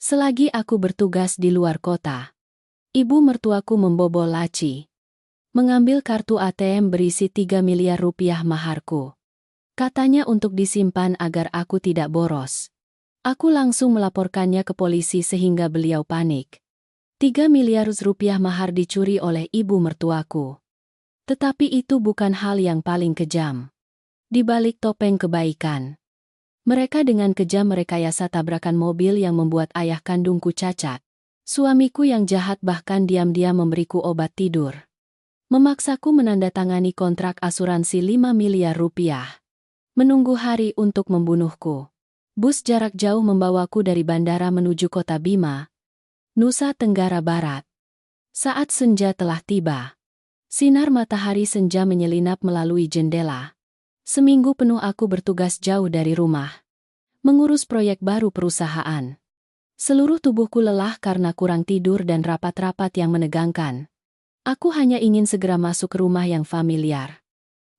Selagi aku bertugas di luar kota, ibu mertuaku membobol laci, mengambil kartu ATM berisi 3 miliar rupiah maharku. Katanya untuk disimpan agar aku tidak boros. Aku langsung melaporkannya ke polisi sehingga beliau panik. 3 miliar rupiah mahar dicuri oleh ibu mertuaku. Tetapi itu bukan hal yang paling kejam. Di balik topeng kebaikan, mereka dengan kejam merekayasa tabrakan mobil yang membuat ayah kandungku cacat. Suamiku yang jahat bahkan diam-diam memberiku obat tidur. Memaksaku menandatangani kontrak asuransi 5 miliar rupiah. Menunggu hari untuk membunuhku. Bus jarak jauh membawaku dari bandara menuju kota Bima, Nusa Tenggara Barat. Saat senja telah tiba. Sinar matahari senja menyelinap melalui jendela. Seminggu penuh aku bertugas jauh dari rumah. Mengurus proyek baru perusahaan. Seluruh tubuhku lelah karena kurang tidur dan rapat-rapat yang menegangkan. Aku hanya ingin segera masuk ke rumah yang familiar.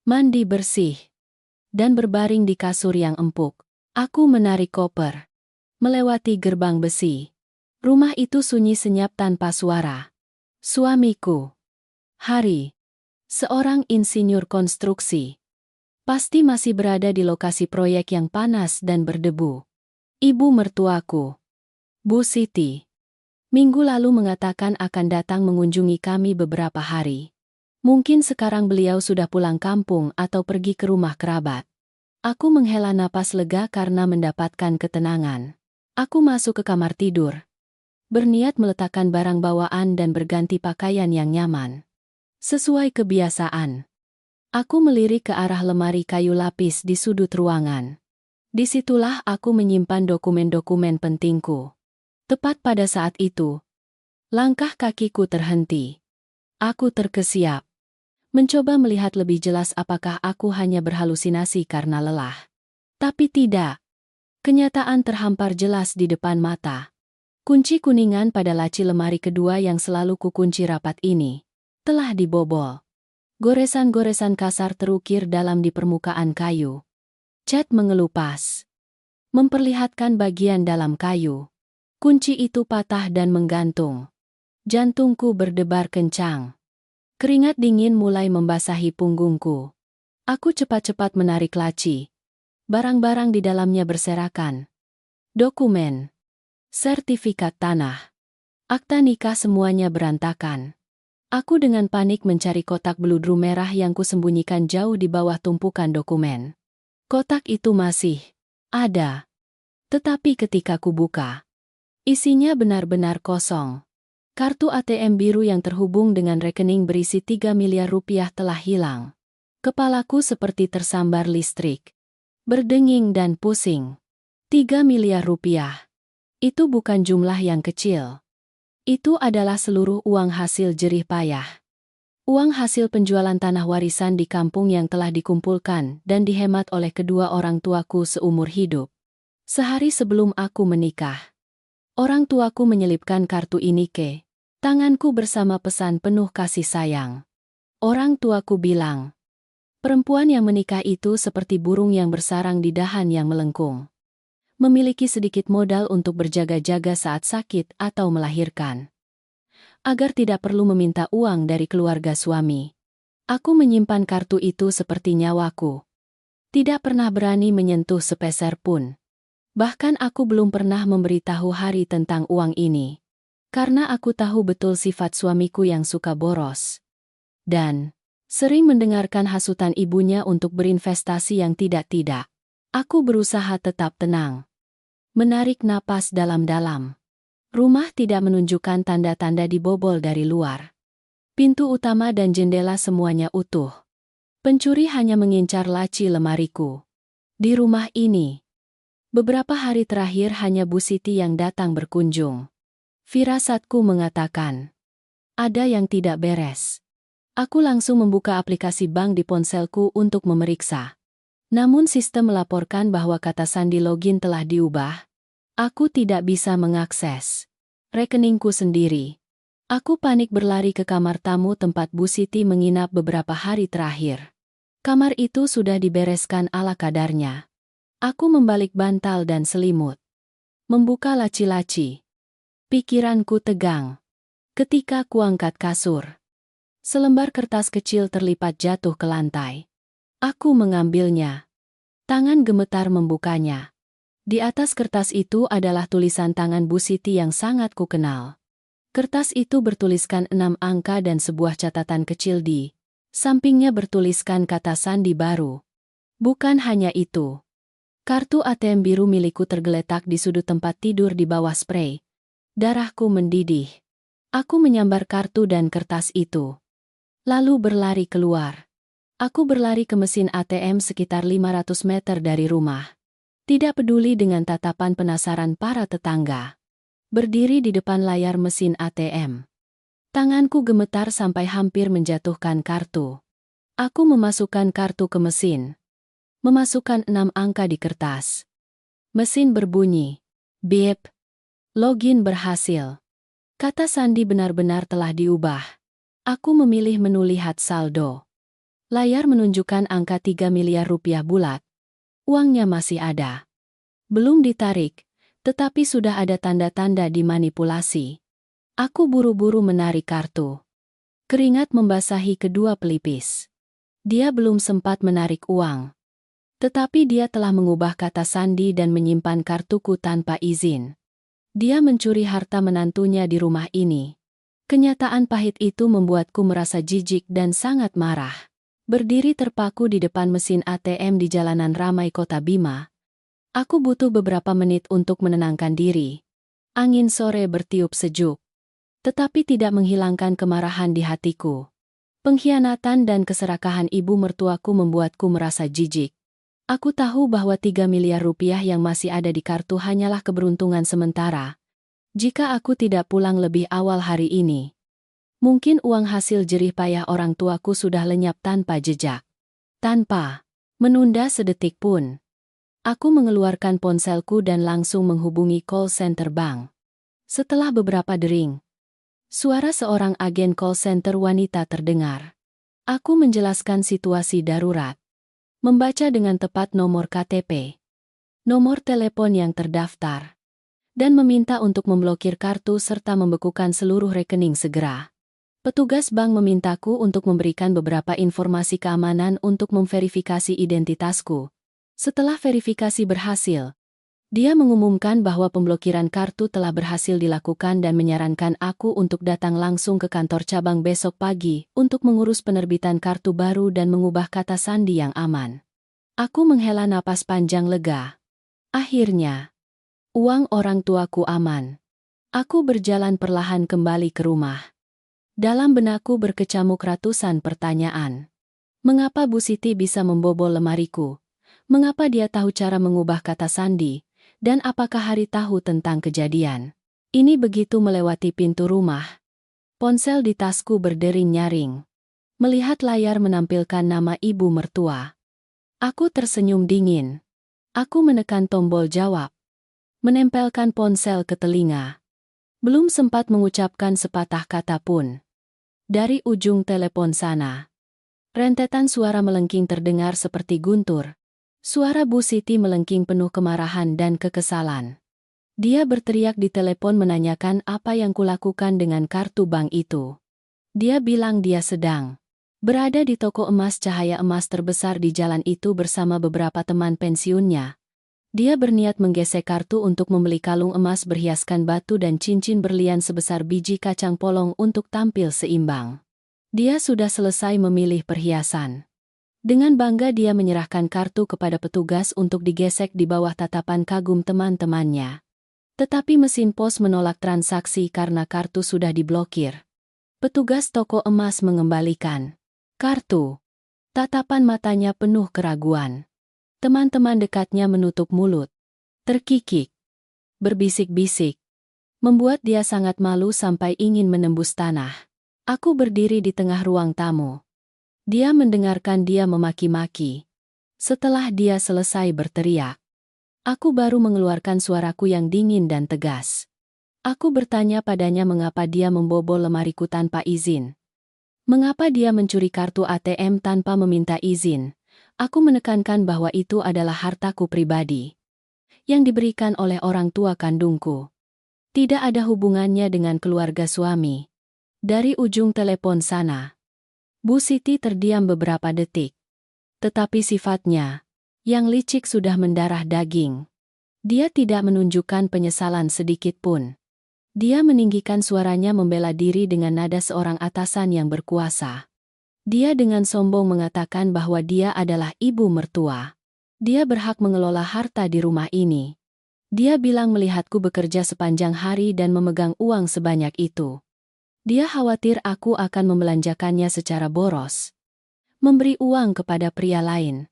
Mandi bersih. Dan berbaring di kasur yang empuk. Aku menarik koper. Melewati gerbang besi. Rumah itu sunyi senyap tanpa suara. Suamiku, Hari, seorang insinyur konstruksi, pasti masih berada di lokasi proyek yang panas dan berdebu. Ibu mertuaku, Bu Siti, minggu lalu mengatakan akan datang mengunjungi kami beberapa hari. Mungkin sekarang beliau sudah pulang kampung atau pergi ke rumah kerabat. Aku menghela napas lega karena mendapatkan ketenangan. Aku masuk ke kamar tidur, berniat meletakkan barang bawaan dan berganti pakaian yang nyaman. Sesuai kebiasaan, aku melirik ke arah lemari kayu lapis di sudut ruangan. Disitulah aku menyimpan dokumen-dokumen pentingku. Tepat pada saat itu, langkah kakiku terhenti. Aku terkesiap. Mencoba melihat lebih jelas apakah aku hanya berhalusinasi karena lelah. Tapi tidak. Kenyataan terhampar jelas di depan mata. Kunci kuningan pada laci lemari kedua yang selalu kukunci rapat ini telah dibobol. Goresan-goresan kasar terukir dalam di permukaan kayu. Cat mengelupas, memperlihatkan bagian dalam kayu. Kunci itu patah dan menggantung. Jantungku berdebar kencang. Keringat dingin mulai membasahi punggungku. Aku cepat-cepat menarik laci. Barang-barang di dalamnya berserakan. Dokumen, sertifikat tanah, akta nikah semuanya berantakan. Aku dengan panik mencari kotak beludru merah yang kusembunyikan jauh di bawah tumpukan dokumen. Kotak itu masih ada. Tetapi ketika kubuka, isinya benar-benar kosong. Kartu ATM biru yang terhubung dengan rekening berisi 3 miliar rupiah telah hilang. Kepalaku seperti tersambar listrik. Berdenging dan pusing. 3 miliar rupiah. Itu bukan jumlah yang kecil. Itu adalah seluruh uang hasil jerih payah. Uang hasil penjualan tanah warisan di kampung yang telah dikumpulkan dan dihemat oleh kedua orang tuaku seumur hidup. Sehari sebelum aku menikah, orang tuaku menyelipkan kartu ini ke tanganku bersama pesan penuh kasih sayang. Orang tuaku bilang, perempuan yang menikah itu seperti burung yang bersarang di dahan yang melengkung. Memiliki sedikit modal untuk berjaga-jaga saat sakit atau melahirkan. Agar tidak perlu meminta uang dari keluarga suami, aku menyimpan kartu itu seperti nyawaku. Tidak pernah berani menyentuh sepeser pun. Bahkan aku belum pernah memberitahu Hari tentang uang ini. Karena aku tahu betul sifat suamiku yang suka boros. Dan sering mendengarkan hasutan ibunya untuk berinvestasi yang tidak-tidak. Aku berusaha tetap tenang. Menarik napas dalam-dalam. Rumah tidak menunjukkan tanda-tanda dibobol dari luar. Pintu utama dan jendela semuanya utuh. Pencuri hanya mengincar laci lemariku. Di rumah ini, beberapa hari terakhir hanya Bu Siti yang datang berkunjung. Firasatku mengatakan, ada yang tidak beres. Aku langsung membuka aplikasi bank di ponselku untuk memeriksa. Namun sistem melaporkan bahwa kata sandi login telah diubah. Aku tidak bisa mengakses rekeningku sendiri. Aku panik berlari ke kamar tamu tempat Bu Siti menginap beberapa hari terakhir. Kamar itu sudah dibereskan ala kadarnya. Aku membalik bantal dan selimut. Membuka laci-laci. Pikiranku tegang. Ketika kuangkat kasur, selembar kertas kecil terlipat jatuh ke lantai. Aku mengambilnya. Tangan gemetar membukanya. Di atas kertas itu adalah tulisan tangan Bu Siti yang sangat kukenal. Kertas itu bertuliskan 6 angka dan sebuah catatan kecil di sampingnya bertuliskan kata sandi baru. Bukan hanya itu. Kartu ATM biru milikku tergeletak di sudut tempat tidur di bawah sprei. Darahku mendidih. Aku menyambar kartu dan kertas itu. Lalu berlari keluar. Aku berlari ke mesin ATM sekitar 500 meter dari rumah. Tidak peduli dengan tatapan penasaran para tetangga. Berdiri di depan layar mesin ATM. Tanganku gemetar sampai hampir menjatuhkan kartu. Aku memasukkan kartu ke mesin. Memasukkan 6 angka di kertas. Mesin berbunyi. Beep. Login berhasil. Kata sandi benar-benar telah diubah. Aku memilih menu lihat saldo. Layar menunjukkan angka 3 miliar rupiah bulat. Uangnya masih ada. Belum ditarik, tetapi sudah ada tanda-tanda dimanipulasi. Aku buru-buru menarik kartu. Keringat membasahi kedua pelipis. Dia belum sempat menarik uang. Tetapi dia telah mengubah kata sandi dan menyimpan kartuku tanpa izin. Dia mencuri harta menantunya di rumah ini. Kenyataan pahit itu membuatku merasa jijik dan sangat marah. Berdiri terpaku di depan mesin ATM di jalanan ramai kota Bima. Aku butuh beberapa menit untuk menenangkan diri. Angin sore bertiup sejuk. Tetapi tidak menghilangkan kemarahan di hatiku. Pengkhianatan dan keserakahan ibu mertuaku membuatku merasa jijik. Aku tahu bahwa 3 miliar rupiah yang masih ada di kartu hanyalah keberuntungan sementara. Jika aku tidak pulang lebih awal hari ini, mungkin uang hasil jerih payah orang tuaku sudah lenyap tanpa jejak. Tanpa menunda sedetik pun, aku mengeluarkan ponselku dan langsung menghubungi call center bank. Setelah beberapa dering, suara seorang agen call center wanita terdengar. Aku menjelaskan situasi darurat. Membaca dengan tepat nomor KTP, nomor telepon yang terdaftar, dan meminta untuk memblokir kartu serta membekukan seluruh rekening segera. Petugas bank memintaku untuk memberikan beberapa informasi keamanan untuk memverifikasi identitasku. Setelah verifikasi berhasil, dia mengumumkan bahwa pemblokiran kartu telah berhasil dilakukan dan menyarankan aku untuk datang langsung ke kantor cabang besok pagi untuk mengurus penerbitan kartu baru dan mengubah kata sandi yang aman. Aku menghela napas panjang lega. Akhirnya, uang orang tuaku aman. Aku berjalan perlahan kembali ke rumah. Dalam benakku berkecamuk ratusan pertanyaan. Mengapa Bu Siti bisa membobol lemariku? Mengapa dia tahu cara mengubah kata sandi? Dan apakah Hari tahu tentang kejadian ini begitu melewati pintu rumah? Ponsel di tasku berdering nyaring. Melihat layar menampilkan nama ibu mertua. Aku tersenyum dingin. Aku menekan tombol jawab. Menempelkan ponsel ke telinga. Belum sempat mengucapkan sepatah kata pun. Dari ujung telepon sana, rentetan suara melengking terdengar seperti guntur. Suara Bu Siti melengking penuh kemarahan dan kekesalan. Dia berteriak di telepon menanyakan apa yang kulakukan dengan kartu bank itu. Dia bilang dia sedang berada di toko emas cahaya emas terbesar di jalan itu bersama beberapa teman pensiunnya. Dia berniat menggesek kartu untuk membeli kalung emas berhiaskan batu dan cincin berlian sebesar biji kacang polong untuk tampil seimbang. Dia sudah selesai memilih perhiasan. Dengan bangga dia menyerahkan kartu kepada petugas untuk digesek di bawah tatapan kagum teman-temannya. Tetapi mesin pos menolak transaksi karena kartu sudah diblokir. Petugas toko emas mengembalikan kartu. Tatapan matanya penuh keraguan. Teman-teman dekatnya menutup mulut. Terkikik. Berbisik-bisik. Membuat dia sangat malu sampai ingin menembus tanah. Aku berdiri di tengah ruang tamu. Dia mendengarkan dia memaki-maki. Setelah dia selesai berteriak, aku baru mengeluarkan suaraku yang dingin dan tegas. Aku bertanya padanya mengapa dia membobol lemariku tanpa izin. Mengapa dia mencuri kartu ATM tanpa meminta izin. Aku menekankan bahwa itu adalah hartaku pribadi, yang diberikan oleh orang tua kandungku. Tidak ada hubungannya dengan keluarga suami. Dari ujung telepon sana, Bu Siti terdiam beberapa detik. Tetapi sifatnya, yang licik sudah mendarah daging. Dia tidak menunjukkan penyesalan sedikit pun. Dia meninggikan suaranya membela diri dengan nada seorang atasan yang berkuasa. Dia dengan sombong mengatakan bahwa dia adalah ibu mertua. Dia berhak mengelola harta di rumah ini. Dia bilang melihatku bekerja sepanjang hari dan memegang uang sebanyak itu. Dia khawatir aku akan membelanjakannya secara boros. Memberi uang kepada pria lain.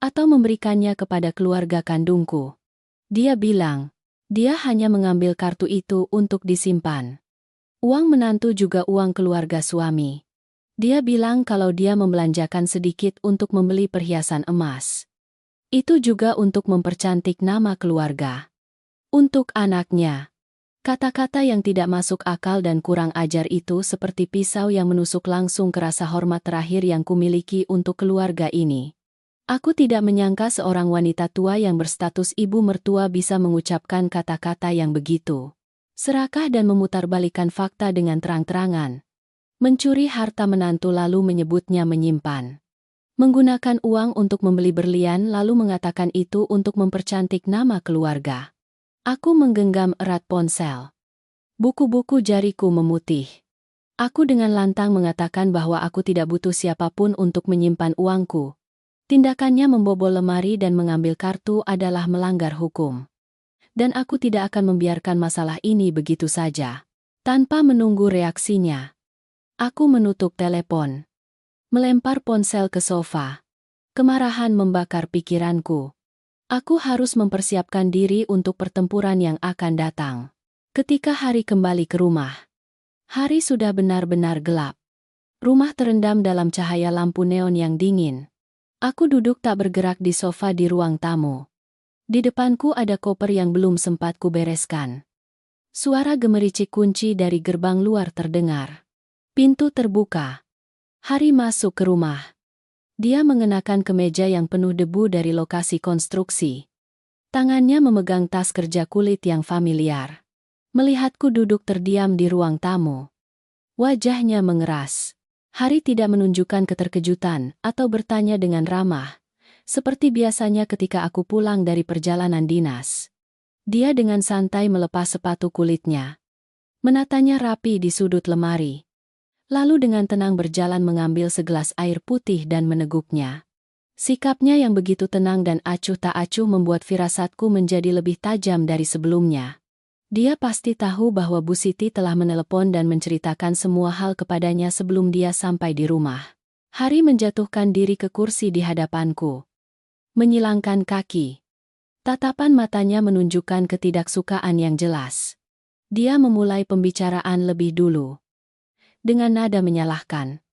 Atau memberikannya kepada keluarga kandungku. Dia bilang, dia hanya mengambil kartu itu untuk disimpan. Uang menantu juga uang keluarga suami. Dia bilang kalau dia membelanjakan sedikit untuk membeli perhiasan emas. Itu juga untuk mempercantik nama keluarga. Untuk anaknya. Kata-kata yang tidak masuk akal dan kurang ajar itu seperti pisau yang menusuk langsung ke rasa hormat terakhir yang kumiliki untuk keluarga ini. Aku tidak menyangka seorang wanita tua yang berstatus ibu mertua bisa mengucapkan kata-kata yang begitu. Serakah dan memutarbalikkan fakta dengan terang-terangan. Mencuri harta menantu lalu menyebutnya menyimpan. Menggunakan uang untuk membeli berlian lalu mengatakan itu untuk mempercantik nama keluarga. Aku menggenggam erat ponsel. Buku-buku jariku memutih. Aku dengan lantang mengatakan bahwa aku tidak butuh siapapun untuk menyimpan uangku. Tindakannya membobol lemari dan mengambil kartu adalah melanggar hukum. Dan aku tidak akan membiarkan masalah ini begitu saja. Tanpa menunggu reaksinya. Aku menutup telepon. Melempar ponsel ke sofa. Kemarahan membakar pikiranku. Aku harus mempersiapkan diri untuk pertempuran yang akan datang. Ketika hari kembali ke rumah. Hari sudah benar-benar gelap. Rumah terendam dalam cahaya lampu neon yang dingin. Aku duduk tak bergerak di sofa di ruang tamu. Di depanku ada koper yang belum sempat kubereskan. Suara gemericik kunci dari gerbang luar terdengar. Pintu terbuka. Hari masuk ke rumah. Dia mengenakan kemeja yang penuh debu dari lokasi konstruksi. Tangannya memegang tas kerja kulit yang familiar. Melihatku duduk terdiam di ruang tamu. Wajahnya mengeras. Hari tidak menunjukkan keterkejutan atau bertanya dengan ramah, seperti biasanya ketika aku pulang dari perjalanan dinas. Dia dengan santai melepas sepatu kulitnya. Menatanya rapi di sudut lemari. Lalu dengan tenang berjalan mengambil segelas air putih dan meneguknya. Sikapnya yang begitu tenang dan acuh tak acuh membuat firasatku menjadi lebih tajam dari sebelumnya. Dia pasti tahu bahwa Bu Siti telah menelepon dan menceritakan semua hal kepadanya sebelum dia sampai di rumah. Hari menjatuhkan diri ke kursi di hadapanku. Menyilangkan kaki. Tatapan matanya menunjukkan ketidaksukaan yang jelas. Dia memulai pembicaraan lebih dulu. Dengan nada menyalahkan.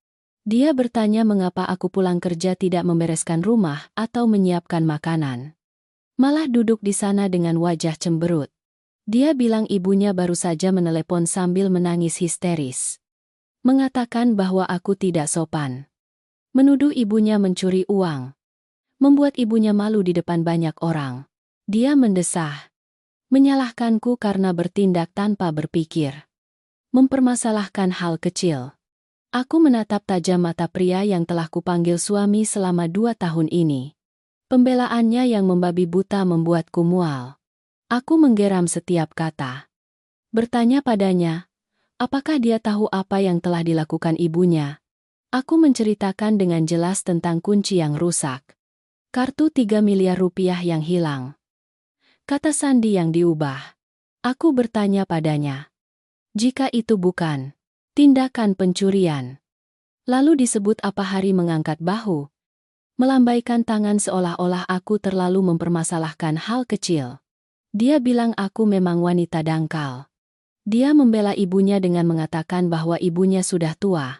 Dia bertanya mengapa aku pulang kerja tidak membereskan rumah atau menyiapkan makanan. Malah duduk di sana dengan wajah cemberut. Dia bilang ibunya baru saja menelepon sambil menangis histeris. Mengatakan bahwa aku tidak sopan. Menuduh ibunya mencuri uang. Membuat ibunya malu di depan banyak orang. Dia mendesah. Menyalahkanku karena bertindak tanpa berpikir. Mempermasalahkan hal kecil. Aku menatap tajam mata pria yang telah kupanggil suami selama 2 tahun ini. Pembelaannya yang membabi buta membuatku mual. Aku menggeram setiap kata. Bertanya padanya, apakah dia tahu apa yang telah dilakukan ibunya? Aku menceritakan dengan jelas tentang kunci yang rusak. Kartu 3 miliar rupiah yang hilang. Kata sandi yang diubah. Aku bertanya padanya. Jika itu bukan tindakan pencurian. Lalu disebut apa Hari mengangkat bahu. Melambaikan tangan seolah-olah aku terlalu mempermasalahkan hal kecil. Dia bilang aku memang wanita dangkal. Dia membela ibunya dengan mengatakan bahwa ibunya sudah tua.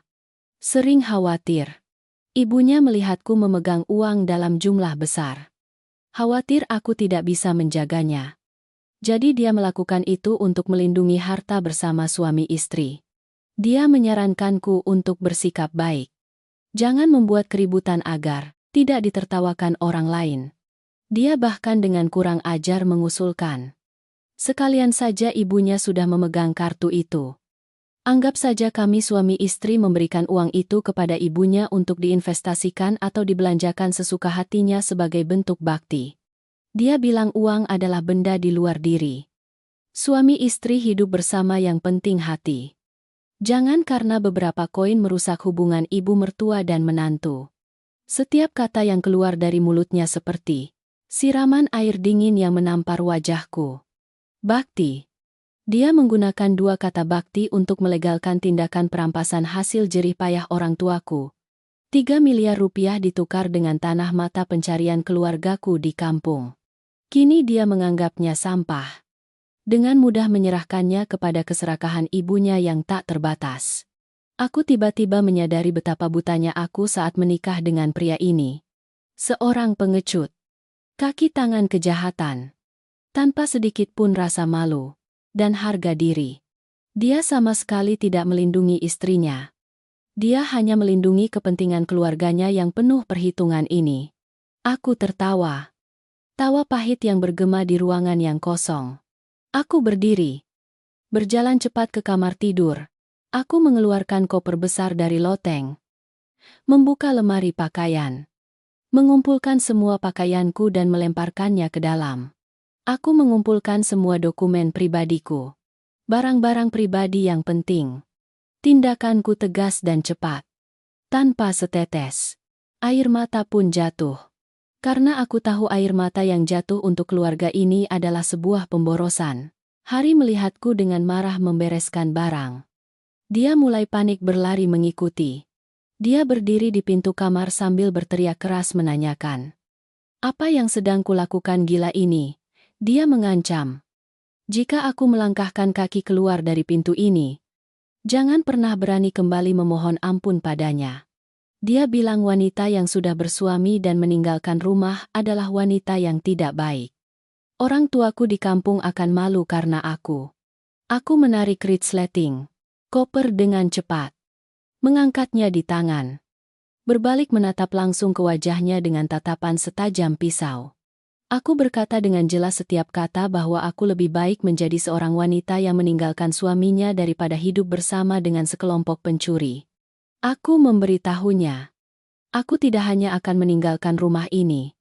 Sering khawatir. Ibunya melihatku memegang uang dalam jumlah besar. Khawatir aku tidak bisa menjaganya. Jadi dia melakukan itu untuk melindungi harta bersama suami istri. Dia menyarankanku untuk bersikap baik. Jangan membuat keributan agar tidak ditertawakan orang lain. Dia bahkan dengan kurang ajar mengusulkan. Sekalian saja ibunya sudah memegang kartu itu. Anggap saja kami suami istri memberikan uang itu kepada ibunya untuk diinvestasikan atau dibelanjakan sesuka hatinya sebagai bentuk bakti. Dia bilang uang adalah benda di luar diri. Suami istri hidup bersama yang penting hati. Jangan karena beberapa koin merusak hubungan ibu mertua dan menantu. Setiap kata yang keluar dari mulutnya seperti siraman air dingin yang menampar wajahku. Bakti. Dia menggunakan dua kata bakti untuk melegalkan tindakan perampasan hasil jerih payah orang tuaku. 3 miliar rupiah ditukar dengan tanah mata pencarian keluargaku di kampung. Kini dia menganggapnya sampah. Dengan mudah menyerahkannya kepada keserakahan ibunya yang tak terbatas. Aku tiba-tiba menyadari betapa butanya aku saat menikah dengan pria ini. Seorang pengecut. Kaki tangan kejahatan. Tanpa sedikit pun rasa malu dan harga diri. Dia sama sekali tidak melindungi istrinya. Dia hanya melindungi kepentingan keluarganya yang penuh perhitungan ini. Aku tertawa. Tawa pahit yang bergema di ruangan yang kosong. Aku berdiri. Berjalan cepat ke kamar tidur. Aku mengeluarkan koper besar dari loteng. Membuka lemari pakaian. Mengumpulkan semua pakaianku dan melemparkannya ke dalam. Aku mengumpulkan semua dokumen pribadiku. Barang-barang pribadi yang penting. Tindakanku tegas dan cepat. Tanpa setetes air mata pun jatuh. Karena aku tahu air mata yang jatuh untuk keluarga ini adalah sebuah pemborosan. Hari melihatku dengan marah membereskan barang. Dia mulai panik berlari mengikuti. Dia berdiri di pintu kamar sambil berteriak keras menanyakan. Apa yang sedang kulakukan gila ini? Dia mengancam. Jika aku melangkahkan kaki keluar dari pintu ini, jangan pernah berani kembali memohon ampun padanya. Dia bilang wanita yang sudah bersuami dan meninggalkan rumah adalah wanita yang tidak baik. Orang tuaku di kampung akan malu karena aku. Aku menarik resleting koper dengan cepat. Mengangkatnya di tangan. Berbalik menatap langsung ke wajahnya dengan tatapan setajam pisau. Aku berkata dengan jelas setiap kata bahwa aku lebih baik menjadi seorang wanita yang meninggalkan suaminya daripada hidup bersama dengan sekelompok pencuri. Aku memberitahunya. Aku tidak hanya akan meninggalkan rumah ini,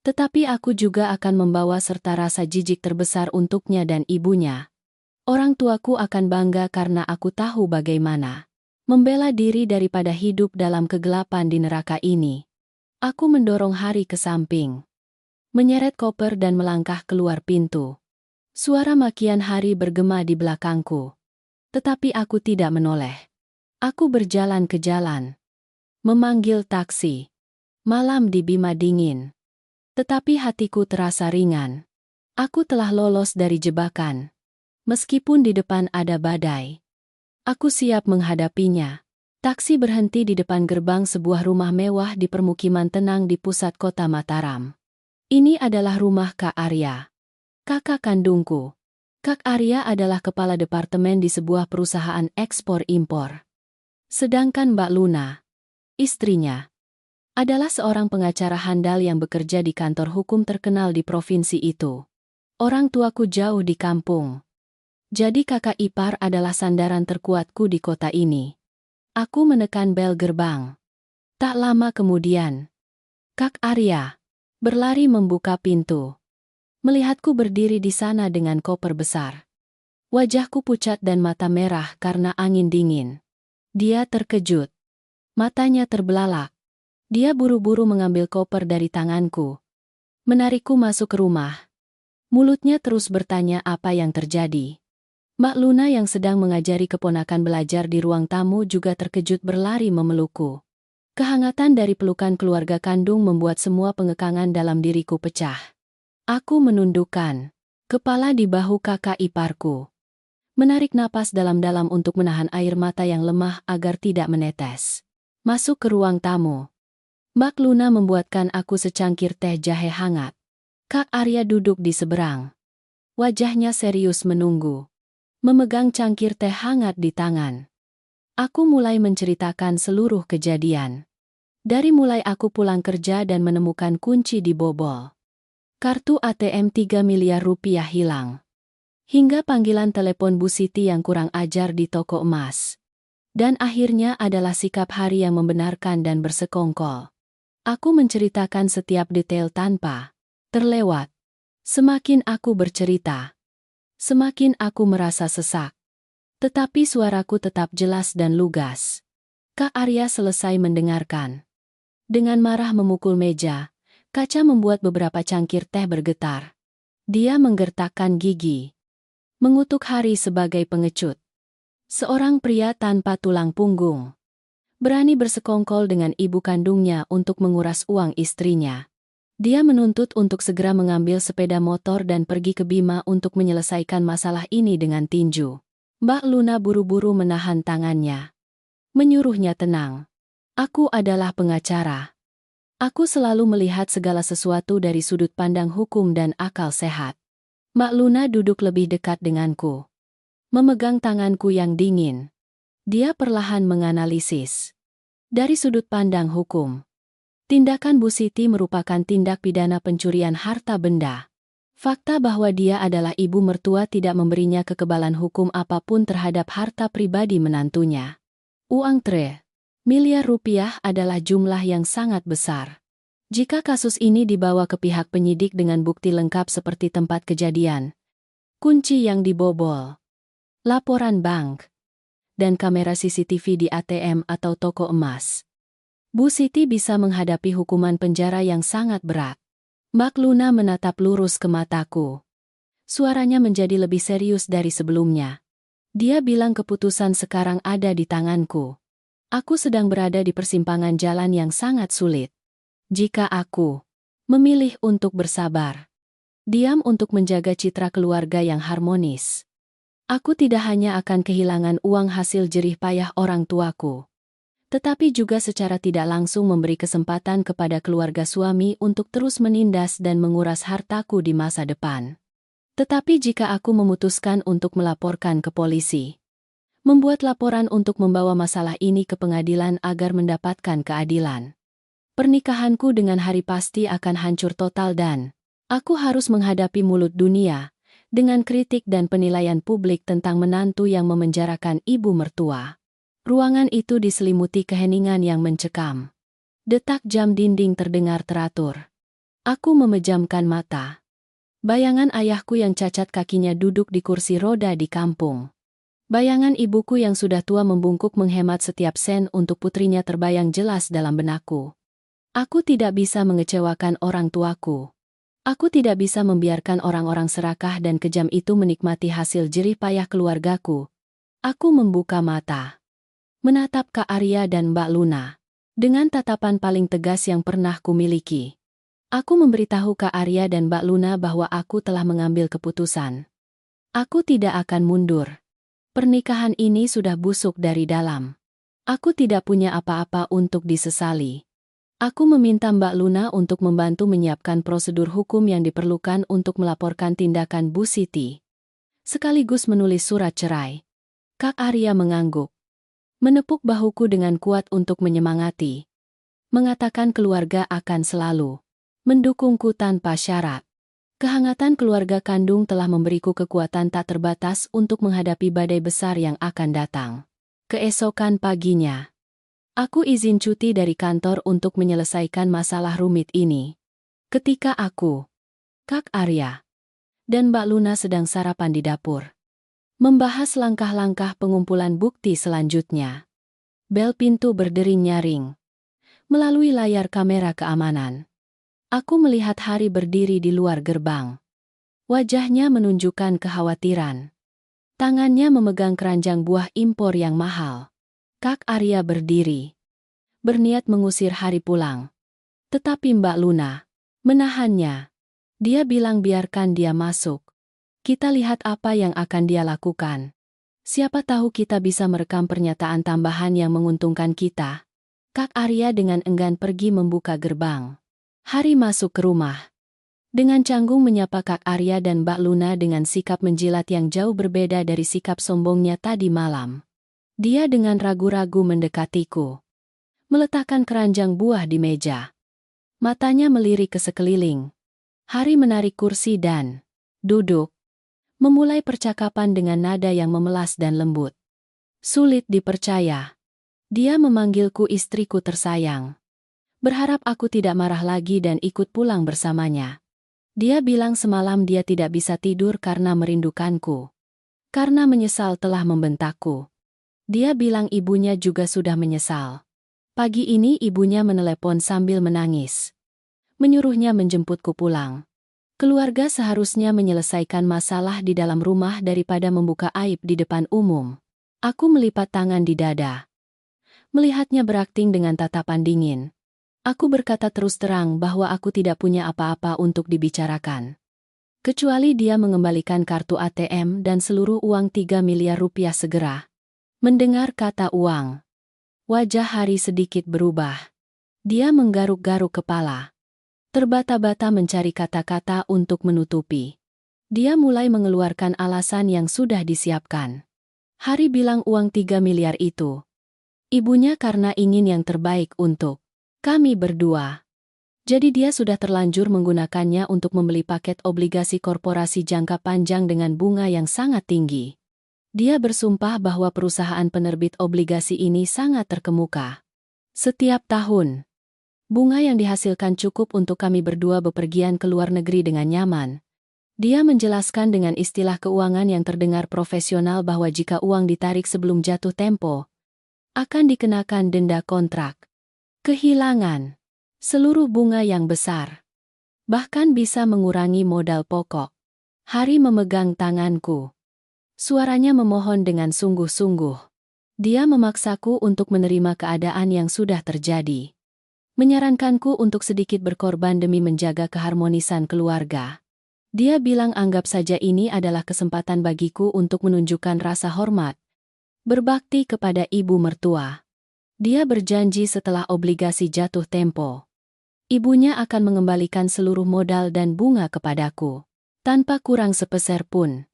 tetapi aku juga akan membawa serta rasa jijik terbesar untuknya dan ibunya. Orang tuaku akan bangga karena aku tahu bagaimana membela diri daripada hidup dalam kegelapan di neraka ini. Aku mendorong Hari ke samping. Menyeret koper dan melangkah keluar pintu. Suara makian Hari bergema di belakangku. Tetapi aku tidak menoleh. Aku berjalan ke jalan. Memanggil taksi. Malam di Bima dingin. Tetapi hatiku terasa ringan. Aku telah lolos dari jebakan. Meskipun di depan ada badai. Aku siap menghadapinya. Taksi berhenti di depan gerbang sebuah rumah mewah di permukiman tenang di pusat kota Mataram. Ini adalah rumah Kak Arya. Kakak kandungku. Kak Arya adalah kepala departemen di sebuah perusahaan ekspor-impor. Sedangkan Mbak Luna, istrinya, adalah seorang pengacara handal yang bekerja di kantor hukum terkenal di provinsi itu. Orang tuaku jauh di kampung. Jadi kakak ipar adalah sandaran terkuatku di kota ini. Aku menekan bel gerbang. Tak lama kemudian, Kak Arya berlari membuka pintu. Melihatku berdiri di sana dengan koper besar. Wajahku pucat dan mata merah karena angin dingin. Dia terkejut. Matanya terbelalak. Dia buru-buru mengambil koper dari tanganku. Menarikku masuk ke rumah. Mulutnya terus bertanya apa yang terjadi. Mbak Luna yang sedang mengajari keponakan belajar di ruang tamu juga terkejut berlari memelukku. Kehangatan dari pelukan keluarga kandung membuat semua pengekangan dalam diriku pecah. Aku menundukkan kepala di bahu kakak iparku. Menarik napas dalam-dalam untuk menahan air mata yang lemah agar tidak menetes. Masuk ke ruang tamu. Mbak Luna membuatkan aku secangkir teh jahe hangat. Kak Arya duduk di seberang. Wajahnya serius menunggu. Memegang cangkir teh hangat di tangan. Aku mulai menceritakan seluruh kejadian. Dari mulai aku pulang kerja dan menemukan kunci di bobol. Kartu ATM 3 miliar rupiah hilang. Hingga panggilan telepon Bu Siti yang kurang ajar di toko emas. Dan akhirnya adalah sikap Hari yang membenarkan dan bersekongkol. Aku menceritakan setiap detail tanpa terlewat. Semakin aku bercerita, semakin aku merasa sesak. Tetapi suaraku tetap jelas dan lugas. Kak Arya selesai mendengarkan. Dengan marah memukul meja, kaca membuat beberapa cangkir teh bergetar. Dia menggertakkan gigi. Mengutuk Hari sebagai pengecut. Seorang pria tanpa tulang punggung. Berani bersekongkol dengan ibu kandungnya untuk menguras uang istrinya. Dia menuntut untuk segera mengambil sepeda motor dan pergi ke Bima untuk menyelesaikan masalah ini dengan tinju. Mbak Luna buru-buru menahan tangannya. Menyuruhnya tenang. Aku adalah pengacara. Aku selalu melihat segala sesuatu dari sudut pandang hukum dan akal sehat. Mbak Luna duduk lebih dekat denganku. Memegang tanganku yang dingin. Dia perlahan menganalisis. Dari sudut pandang hukum, tindakan Bu Siti merupakan tindak pidana pencurian harta benda. Fakta bahwa dia adalah ibu mertua tidak memberinya kekebalan hukum apapun terhadap harta pribadi menantunya. Uang miliar rupiah adalah jumlah yang sangat besar. Jika kasus ini dibawa ke pihak penyidik dengan bukti lengkap seperti tempat kejadian, kunci yang dibobol, laporan bank, dan kamera CCTV di ATM atau toko emas, Bu Siti bisa menghadapi hukuman penjara yang sangat berat. Mbak Luna menatap lurus ke mataku. Suaranya menjadi lebih serius dari sebelumnya. Dia bilang keputusan sekarang ada di tanganku. Aku sedang berada di persimpangan jalan yang sangat sulit. Jika aku memilih untuk bersabar, diam untuk menjaga citra keluarga yang harmonis, aku tidak hanya akan kehilangan uang hasil jerih payah orang tuaku, tetapi juga secara tidak langsung memberi kesempatan kepada keluarga suami untuk terus menindas dan menguras hartaku di masa depan. Tetapi jika aku memutuskan untuk melaporkan ke polisi, membuat laporan untuk membawa masalah ini ke pengadilan agar mendapatkan keadilan, pernikahanku dengan Hari pasti akan hancur total dan aku harus menghadapi mulut dunia dengan kritik dan penilaian publik tentang menantu yang memenjarakan ibu mertua. Ruangan itu diselimuti keheningan yang mencekam. Detak jam dinding terdengar teratur. Aku memejamkan mata. Bayangan ayahku yang cacat kakinya duduk di kursi roda di kampung. Bayangan ibuku yang sudah tua membungkuk menghemat setiap sen untuk putrinya terbayang jelas dalam benakku. Aku tidak bisa mengecewakan orang tuaku. Aku tidak bisa membiarkan orang-orang serakah dan kejam itu menikmati hasil jerih payah keluargaku. Aku membuka mata, menatap Kak Arya dan Mbak Luna dengan tatapan paling tegas yang pernah kumiliki. Aku memberitahu Kak Arya dan Mbak Luna bahwa aku telah mengambil keputusan. Aku tidak akan mundur. Pernikahan ini sudah busuk dari dalam. Aku tidak punya apa-apa untuk disesali. Aku meminta Mbak Luna untuk membantu menyiapkan prosedur hukum yang diperlukan untuk melaporkan tindakan Bu Siti, sekaligus menulis surat cerai. Kak Arya mengangguk, menepuk bahuku dengan kuat untuk menyemangati, mengatakan keluarga akan selalu mendukungku tanpa syarat. Kehangatan keluarga kandung telah memberiku kekuatan tak terbatas untuk menghadapi badai besar yang akan datang. Keesokan paginya, aku izin cuti dari kantor untuk menyelesaikan masalah rumit ini. Ketika aku, Kak Arya, dan Mbak Luna sedang sarapan di dapur, membahas langkah-langkah pengumpulan bukti selanjutnya, bel pintu berdering nyaring. Melalui layar kamera keamanan, aku melihat Hari berdiri di luar gerbang. Wajahnya menunjukkan kekhawatiran. Tangannya memegang keranjang buah impor yang mahal. Kak Arya berdiri, berniat mengusir Hari pulang. Tetapi Mbak Luna menahannya. Dia bilang biarkan dia masuk. Kita lihat apa yang akan dia lakukan. Siapa tahu kita bisa merekam pernyataan tambahan yang menguntungkan kita. Kak Arya dengan enggan pergi membuka gerbang. Hari masuk ke rumah. Dengan canggung menyapa Kak Arya dan Mbak Luna dengan sikap menjilat yang jauh berbeda dari sikap sombongnya tadi malam. Dia dengan ragu-ragu mendekatiku, meletakkan keranjang buah di meja. Matanya melirik ke sekeliling. Hari menarik kursi dan duduk. Memulai percakapan dengan nada yang memelas dan lembut. Sulit dipercaya. Dia memanggilku istriku tersayang. Berharap aku tidak marah lagi dan ikut pulang bersamanya. Dia bilang semalam dia tidak bisa tidur karena merindukanku. Karena menyesal telah membentakku. Dia bilang ibunya juga sudah menyesal. Pagi ini ibunya menelepon sambil menangis. Menyuruhnya menjemputku pulang. Keluarga seharusnya menyelesaikan masalah di dalam rumah daripada membuka aib di depan umum. Aku melipat tangan di dada. Melihatnya berakting dengan tatapan dingin. Aku berkata terus terang bahwa aku tidak punya apa-apa untuk dibicarakan. Kecuali dia mengembalikan kartu ATM dan seluruh uang 3 miliar rupiah segera. Mendengar kata uang, wajah Hari sedikit berubah. Dia menggaruk-garuk kepala. Terbata-bata mencari kata-kata untuk menutupi. Dia mulai mengeluarkan alasan yang sudah disiapkan. Hari bilang uang 3 miliar itu. Ibunya karena ingin yang terbaik untuk kami berdua. Jadi dia sudah terlanjur menggunakannya untuk membeli paket obligasi korporasi jangka panjang dengan bunga yang sangat tinggi. Dia bersumpah bahwa perusahaan penerbit obligasi ini sangat terkemuka. Setiap tahun, bunga yang dihasilkan cukup untuk kami berdua bepergian ke luar negeri dengan nyaman. Dia menjelaskan dengan istilah keuangan yang terdengar profesional bahwa jika uang ditarik sebelum jatuh tempo, akan dikenakan denda kontrak. Kehilangan seluruh bunga yang besar. Bahkan bisa mengurangi modal pokok. Hari memegang tanganku. Suaranya memohon dengan sungguh-sungguh. Dia memaksaku untuk menerima keadaan yang sudah terjadi. Menyarankanku untuk sedikit berkorban demi menjaga keharmonisan keluarga. Dia bilang anggap saja ini adalah kesempatan bagiku untuk menunjukkan rasa hormat, berbakti kepada ibu mertua. Dia berjanji setelah obligasi jatuh tempo, ibunya akan mengembalikan seluruh modal dan bunga kepadaku, tanpa kurang sepeser pun.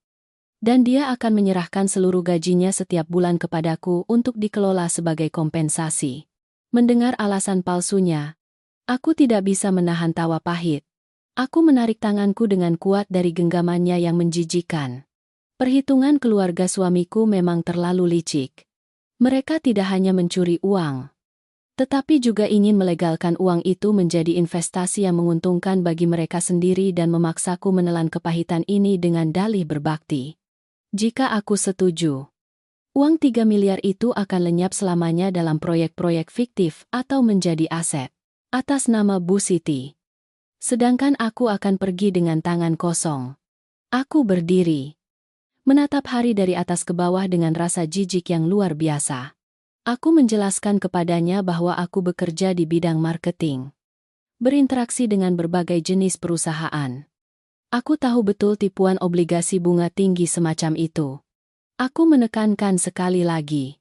Dan dia akan menyerahkan seluruh gajinya setiap bulan kepadaku untuk dikelola sebagai kompensasi. Mendengar alasan palsunya, aku tidak bisa menahan tawa pahit. Aku menarik tanganku dengan kuat dari genggamannya yang menjijikan. Perhitungan keluarga suamiku memang terlalu licik. Mereka tidak hanya mencuri uang, tetapi juga ingin melegalkan uang itu menjadi investasi yang menguntungkan bagi mereka sendiri dan memaksaku menelan kepahitan ini dengan dalih berbakti. Jika aku setuju, uang 3 miliar itu akan lenyap selamanya dalam proyek-proyek fiktif atau menjadi aset atas nama Bu Siti. Sedangkan aku akan pergi dengan tangan kosong. Aku berdiri, menatap Hari dari atas ke bawah dengan rasa jijik yang luar biasa. Aku menjelaskan kepadanya bahwa aku bekerja di bidang marketing, berinteraksi dengan berbagai jenis perusahaan. Aku tahu betul tipuan obligasi bunga tinggi semacam itu. Aku menekankan sekali lagi.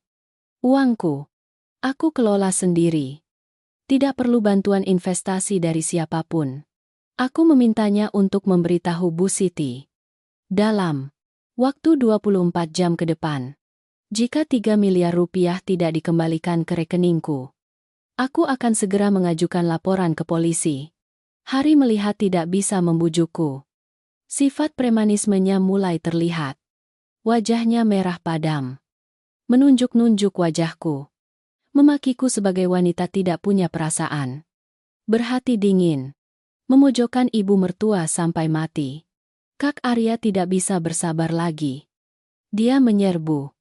Uangku, aku kelola sendiri. Tidak perlu bantuan investasi dari siapapun. Aku memintanya untuk memberitahu Bu Siti. Dalam waktu 24 jam ke depan, jika 3 miliar rupiah tidak dikembalikan ke rekeningku, aku akan segera mengajukan laporan ke polisi. Hari melihat tidak bisa membujukku. Sifat premanismenya mulai terlihat. Wajahnya merah padam. Menunjuk-nunjuk wajahku. Memakiku sebagai wanita tidak punya perasaan. Berhati dingin. Memojokkan ibu mertua sampai mati. Kak Arya tidak bisa bersabar lagi. Dia menyerbu.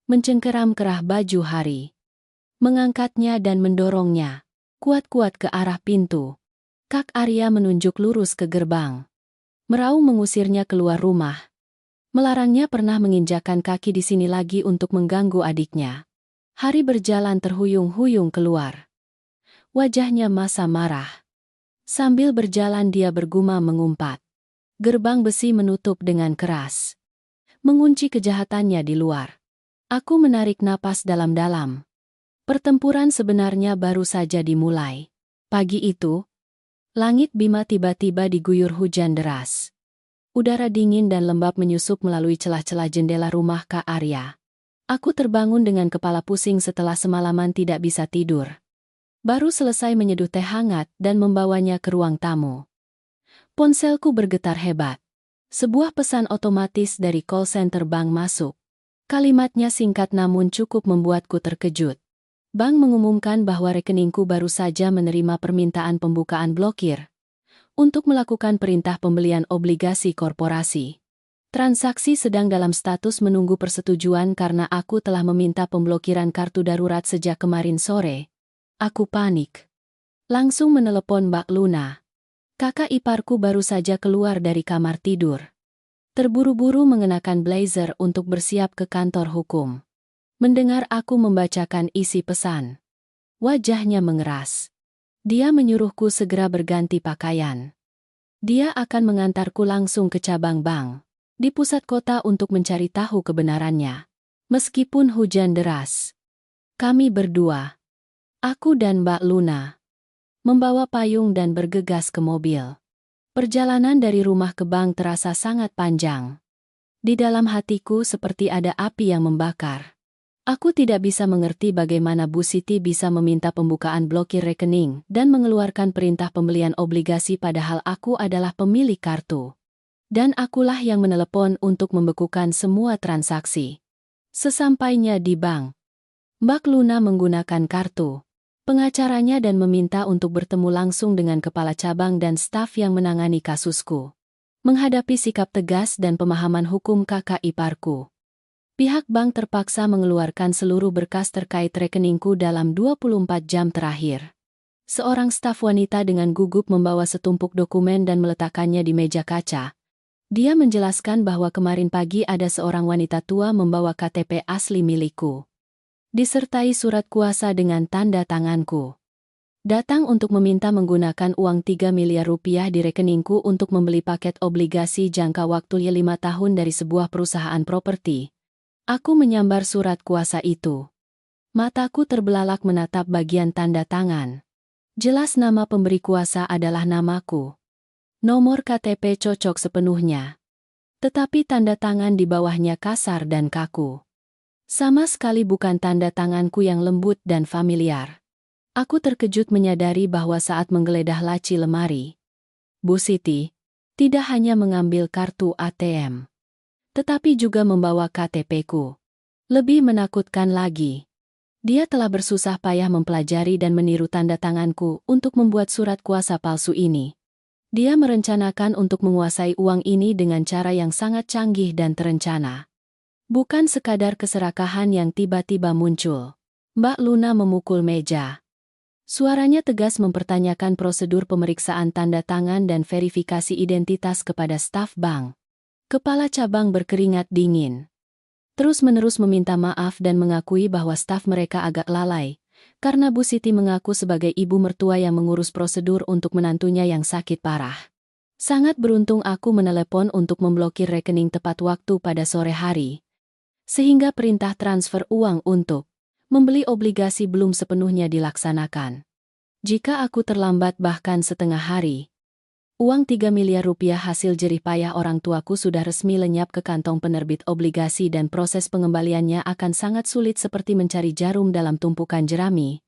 Mencengkeram kerah baju Hari. Mengangkatnya dan mendorongnya kuat-kuat ke arah pintu. Kak Arya menunjuk lurus ke gerbang. Meraung mengusirnya keluar rumah. Melarangnya pernah menginjakan kaki di sini lagi untuk mengganggu adiknya. Hari berjalan terhuyung-huyung keluar. Wajahnya masa marah. Sambil berjalan dia bergumam mengumpat. Gerbang besi menutup dengan keras. Mengunci kejahatannya di luar. Aku menarik napas dalam-dalam. Pertempuran sebenarnya baru saja dimulai. Pagi itu, langit Bima tiba-tiba diguyur hujan deras. Udara dingin dan lembab menyusup melalui celah-celah jendela rumah Kak Arya. Aku terbangun dengan kepala pusing setelah semalaman tidak bisa tidur. Baru selesai menyeduh teh hangat dan membawanya ke ruang tamu. Ponselku bergetar hebat. Sebuah pesan otomatis dari call center bank masuk. Kalimatnya singkat namun cukup membuatku terkejut. Bank mengumumkan bahwa rekeningku baru saja menerima permintaan pembukaan blokir untuk melakukan perintah pembelian obligasi korporasi. Transaksi sedang dalam status menunggu persetujuan karena aku telah meminta pemblokiran kartu darurat sejak kemarin sore. Aku panik. Langsung menelepon Mbak Luna. Kakak iparku baru saja keluar dari kamar tidur. Terburu-buru mengenakan blazer untuk bersiap ke kantor hukum. Mendengar aku membacakan isi pesan, wajahnya mengeras. Dia menyuruhku segera berganti pakaian. Dia akan mengantarku langsung ke cabang bank di pusat kota untuk mencari tahu kebenarannya. Meskipun hujan deras, kami berdua, aku dan Mbak Luna, membawa payung dan bergegas ke mobil. Perjalanan dari rumah ke bank terasa sangat panjang. Di dalam hatiku seperti ada api yang membakar. Aku tidak bisa mengerti bagaimana Bu Siti bisa meminta pembukaan blokir rekening dan mengeluarkan perintah pembelian obligasi padahal aku adalah pemilik kartu. Dan akulah yang menelepon untuk membekukan semua transaksi. Sesampainya di bank, Mbak Luna menggunakan kartu pengacaranya dan meminta untuk bertemu langsung dengan kepala cabang dan staf yang menangani kasusku. Menghadapi sikap tegas dan pemahaman hukum kakak iparku, pihak bank terpaksa mengeluarkan seluruh berkas terkait rekeningku dalam 24 jam terakhir. Seorang staf wanita dengan gugup membawa setumpuk dokumen dan meletakkannya di meja kaca. Dia menjelaskan bahwa kemarin pagi ada seorang wanita tua membawa KTP asli milikku, disertai surat kuasa dengan tanda tanganku. Datang untuk meminta menggunakan uang 3 miliar rupiah di rekeningku untuk membeli paket obligasi jangka waktu 5 tahun dari sebuah perusahaan properti. Aku menyambar surat kuasa itu. Mataku terbelalak menatap bagian tanda tangan. Jelas nama pemberi kuasa adalah namaku. Nomor KTP cocok sepenuhnya. Tetapi tanda tangan di bawahnya kasar dan kaku. Sama sekali bukan tanda tanganku yang lembut dan familiar. Aku terkejut menyadari bahwa saat menggeledah laci lemari, Bu Siti tidak hanya mengambil kartu ATM, tetapi juga membawa KTP-ku. Lebih menakutkan lagi, dia telah bersusah payah mempelajari dan meniru tanda tanganku untuk membuat surat kuasa palsu ini. Dia merencanakan untuk menguasai uang ini dengan cara yang sangat canggih dan terencana. Bukan sekadar keserakahan yang tiba-tiba muncul. Mbak Luna memukul meja. Suaranya tegas mempertanyakan prosedur pemeriksaan tanda tangan dan verifikasi identitas kepada staf bank. Kepala cabang berkeringat dingin. Terus-menerus meminta maaf dan mengakui bahwa staf mereka agak lalai, karena Bu Siti mengaku sebagai ibu mertua yang mengurus prosedur untuk menantunya yang sakit parah. Sangat beruntung aku menelepon untuk memblokir rekening tepat waktu pada sore hari, sehingga perintah transfer uang untuk membeli obligasi belum sepenuhnya dilaksanakan. Jika aku terlambat bahkan setengah hari, uang 3 miliar rupiah hasil jerih payah orang tuaku sudah resmi lenyap ke kantong penerbit obligasi dan proses pengembaliannya akan sangat sulit seperti mencari jarum dalam tumpukan jerami.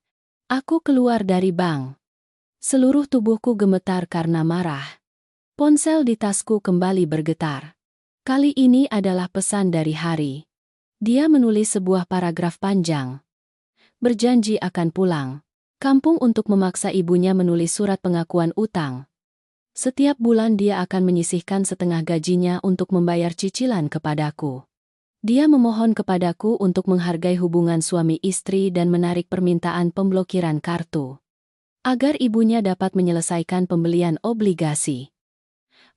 Aku keluar dari bank. Seluruh tubuhku gemetar karena marah. Ponsel di tasku kembali bergetar. Kali ini adalah pesan dari Hari. Dia menulis sebuah paragraf panjang. Berjanji akan pulang kampung untuk memaksa ibunya menulis surat pengakuan utang. Setiap bulan dia akan menyisihkan setengah gajinya untuk membayar cicilan kepadaku. Dia memohon kepadaku untuk menghargai hubungan suami istri dan menarik permintaan pemblokiran kartu, agar ibunya dapat menyelesaikan pembelian obligasi.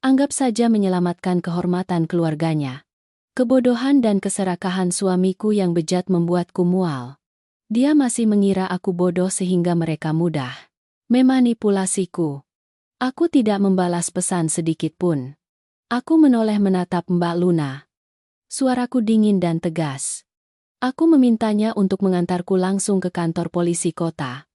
Anggap saja menyelamatkan kehormatan keluarganya. Kebodohan dan keserakahan suamiku yang bejat membuatku mual. Dia masih mengira aku bodoh sehingga mereka mudah memanipulasiku. Aku tidak membalas pesan sedikit pun. Aku menoleh menatap Mbak Luna. Suaraku dingin dan tegas. Aku memintanya untuk mengantarku langsung ke kantor polisi kota.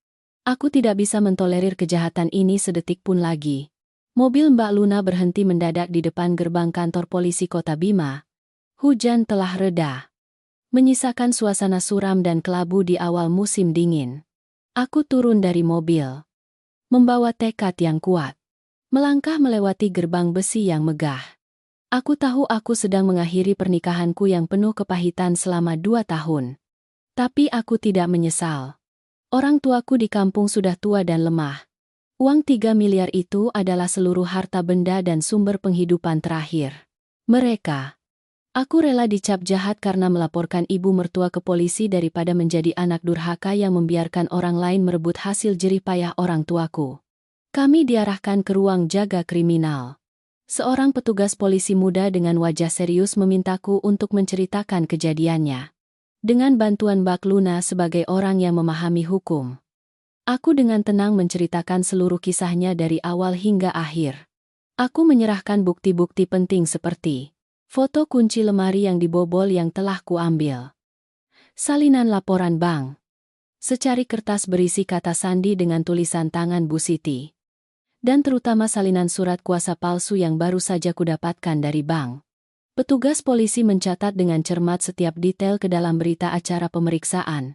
Aku tidak bisa mentolerir kejahatan ini sedetik pun lagi. Mobil Mbak Luna berhenti mendadak di depan gerbang kantor polisi kota Bima. Hujan telah reda, menyisakan suasana suram dan kelabu di awal musim dingin. Aku turun dari mobil, membawa tekad yang kuat, melangkah melewati gerbang besi yang megah. Aku tahu aku sedang mengakhiri pernikahanku yang penuh kepahitan selama 2 tahun. Tapi aku tidak menyesal. Orang tuaku di kampung sudah tua dan lemah. Uang 3 miliar itu adalah seluruh harta benda dan sumber penghidupan terakhir mereka. Aku rela dicap jahat karena melaporkan ibu mertua ke polisi daripada menjadi anak durhaka yang membiarkan orang lain merebut hasil jerih payah orang tuaku. Kami diarahkan ke ruang jaga kriminal. Seorang petugas polisi muda dengan wajah serius memintaku untuk menceritakan kejadiannya. Dengan bantuan Mbak Luna sebagai orang yang memahami hukum. Aku dengan tenang menceritakan seluruh kisahnya dari awal hingga akhir. Aku menyerahkan bukti-bukti penting seperti foto kunci lemari yang dibobol yang telah kuambil, salinan laporan bank, secari kertas berisi kata sandi dengan tulisan tangan Bu Siti, dan terutama salinan surat kuasa palsu yang baru saja kudapatkan dari bank. Petugas polisi mencatat dengan cermat setiap detail ke dalam berita acara pemeriksaan.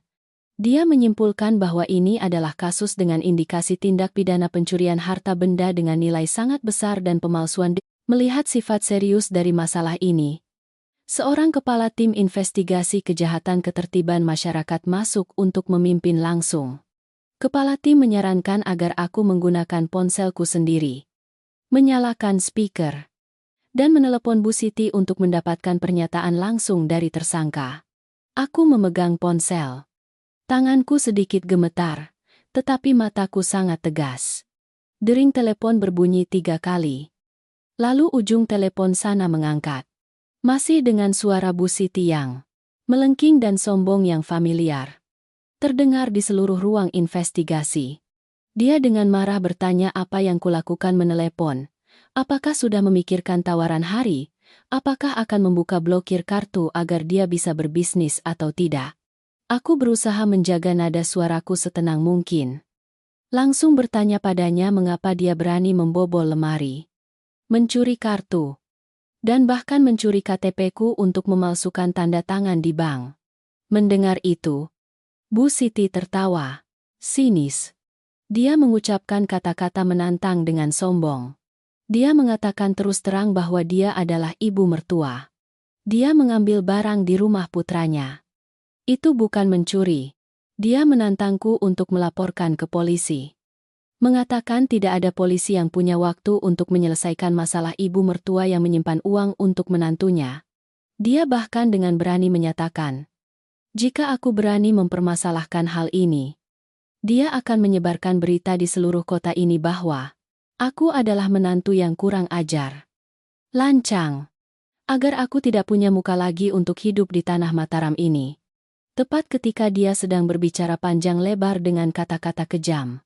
Dia menyimpulkan bahwa ini adalah kasus dengan indikasi tindak pidana pencurian harta benda dengan nilai sangat besar dan pemalsuan. Melihat sifat serius dari masalah ini, seorang kepala tim investigasi kejahatan ketertiban masyarakat masuk untuk memimpin langsung. Kepala tim menyarankan agar aku menggunakan ponselku sendiri, menyalakan speaker, dan menelepon Bu Siti untuk mendapatkan pernyataan langsung dari tersangka. Aku memegang ponsel. Tanganku sedikit gemetar, tetapi mataku sangat tegas. Dering telepon berbunyi 3 kali. Lalu ujung telepon sana mengangkat. Masih dengan suara Bu Siti yang melengking dan sombong yang familiar. Terdengar di seluruh ruang investigasi. Dia dengan marah bertanya apa yang kulakukan menelepon. Apakah sudah memikirkan tawaran hari? Apakah akan membuka blokir kartu agar dia bisa berbisnis atau tidak? Aku berusaha menjaga nada suaraku setenang mungkin. Langsung bertanya padanya mengapa dia berani membobol lemari, mencuri kartu, dan bahkan mencuri KTP-ku untuk memalsukan tanda tangan di bank. Mendengar itu, Bu Siti tertawa, sinis. Dia mengucapkan kata-kata menantang dengan sombong. Dia mengatakan terus terang bahwa dia adalah ibu mertua. Dia mengambil barang di rumah putranya. Itu bukan mencuri. Dia menantangku untuk melaporkan ke polisi. Mengatakan tidak ada polisi yang punya waktu untuk menyelesaikan masalah ibu mertua yang menyimpan uang untuk menantunya. Dia bahkan dengan berani menyatakan, jika aku berani mempermasalahkan hal ini, dia akan menyebarkan berita di seluruh kota ini bahwa aku adalah menantu yang kurang ajar, lancang, agar aku tidak punya muka lagi untuk hidup di tanah Mataram ini. Tepat ketika dia sedang berbicara panjang lebar dengan kata-kata kejam,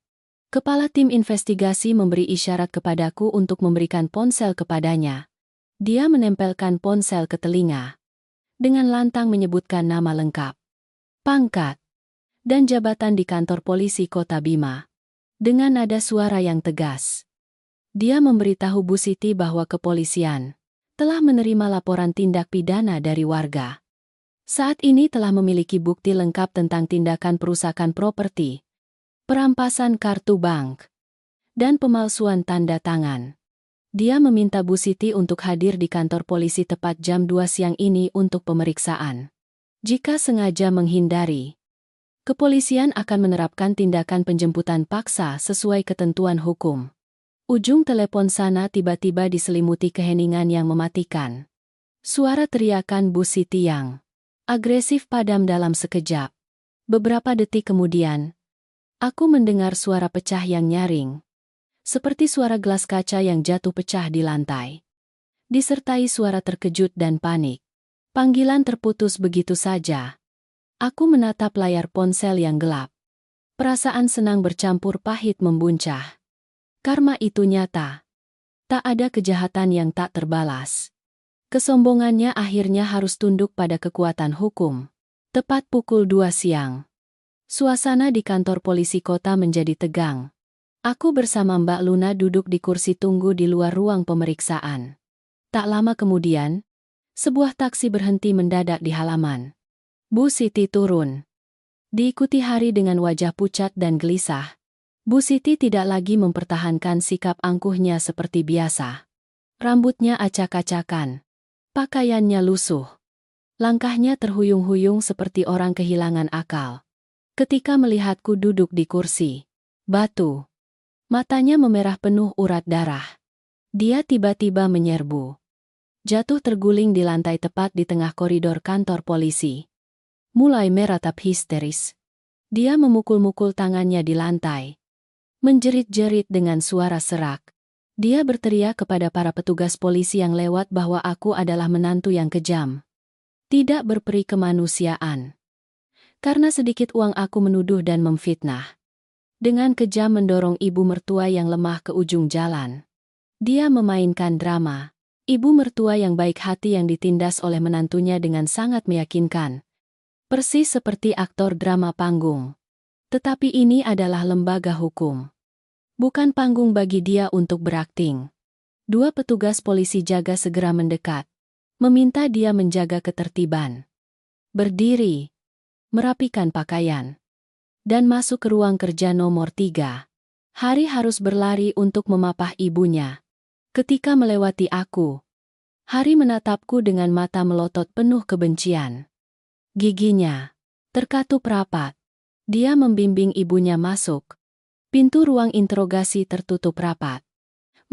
kepala tim investigasi memberi isyarat kepadaku untuk memberikan ponsel kepadanya. Dia menempelkan ponsel ke telinga, dengan lantang menyebutkan nama lengkap, pangkat, dan jabatan di kantor polisi Kota Bima. Dengan nada suara yang tegas, dia memberitahu Bu Siti bahwa kepolisian telah menerima laporan tindak pidana dari warga. Saat ini telah memiliki bukti lengkap tentang tindakan perusakan properti, perampasan kartu bank, dan pemalsuan tanda tangan. Dia meminta Bu Siti untuk hadir di kantor polisi tepat jam 2 siang ini untuk pemeriksaan. Jika sengaja menghindari, kepolisian akan menerapkan tindakan penjemputan paksa sesuai ketentuan hukum. Ujung telepon sana tiba-tiba diselimuti keheningan yang mematikan. Suara teriakan Bu Siti yang agresif padam dalam sekejap. Beberapa detik kemudian, aku mendengar suara pecah yang nyaring, seperti suara gelas kaca yang jatuh pecah di lantai, disertai suara terkejut dan panik. Panggilan terputus begitu saja. Aku menatap layar ponsel yang gelap. Perasaan senang bercampur pahit membuncah. Karma itu nyata. Tak ada kejahatan yang tak terbalas. Kesombongannya akhirnya harus tunduk pada kekuatan hukum. Tepat pukul 2 siang. Suasana di kantor polisi kota menjadi tegang. Aku bersama Mbak Luna duduk di kursi tunggu di luar ruang pemeriksaan. Tak lama kemudian, sebuah taksi berhenti mendadak di halaman. Bu Siti turun. Diikuti Hari dengan wajah pucat dan gelisah. Bu Siti tidak lagi mempertahankan sikap angkuhnya seperti biasa. Rambutnya acak-acakan. Pakaiannya lusuh. Langkahnya terhuyung-huyung seperti orang kehilangan akal. Ketika melihatku duduk di kursi batu, matanya memerah penuh urat darah. Dia tiba-tiba menyerbu. Jatuh terguling di lantai tepat di tengah koridor kantor polisi. Mulai meratap histeris. Dia memukul-mukul tangannya di lantai. Menjerit-jerit dengan suara serak. Dia berteriak kepada para petugas polisi yang lewat bahwa aku adalah menantu yang kejam. Tidak berperi kemanusiaan. Karena sedikit uang aku menuduh dan memfitnah. Dengan kejam mendorong ibu mertua yang lemah ke ujung jalan. Dia memainkan drama. Ibu mertua yang baik hati yang ditindas oleh menantunya dengan sangat meyakinkan. Persis seperti aktor drama panggung. Tetapi ini adalah lembaga hukum. Bukan panggung bagi dia untuk berakting. Dua petugas polisi jaga segera mendekat. Meminta dia menjaga ketertiban. Berdiri. Merapikan pakaian. Dan masuk ke ruang kerja nomor 3. Hari harus berlari untuk memapah ibunya. Ketika melewati aku, Hari menatapku dengan mata melotot penuh kebencian. Giginya terkatup rapat. Dia membimbing ibunya masuk. Pintu ruang interogasi tertutup rapat.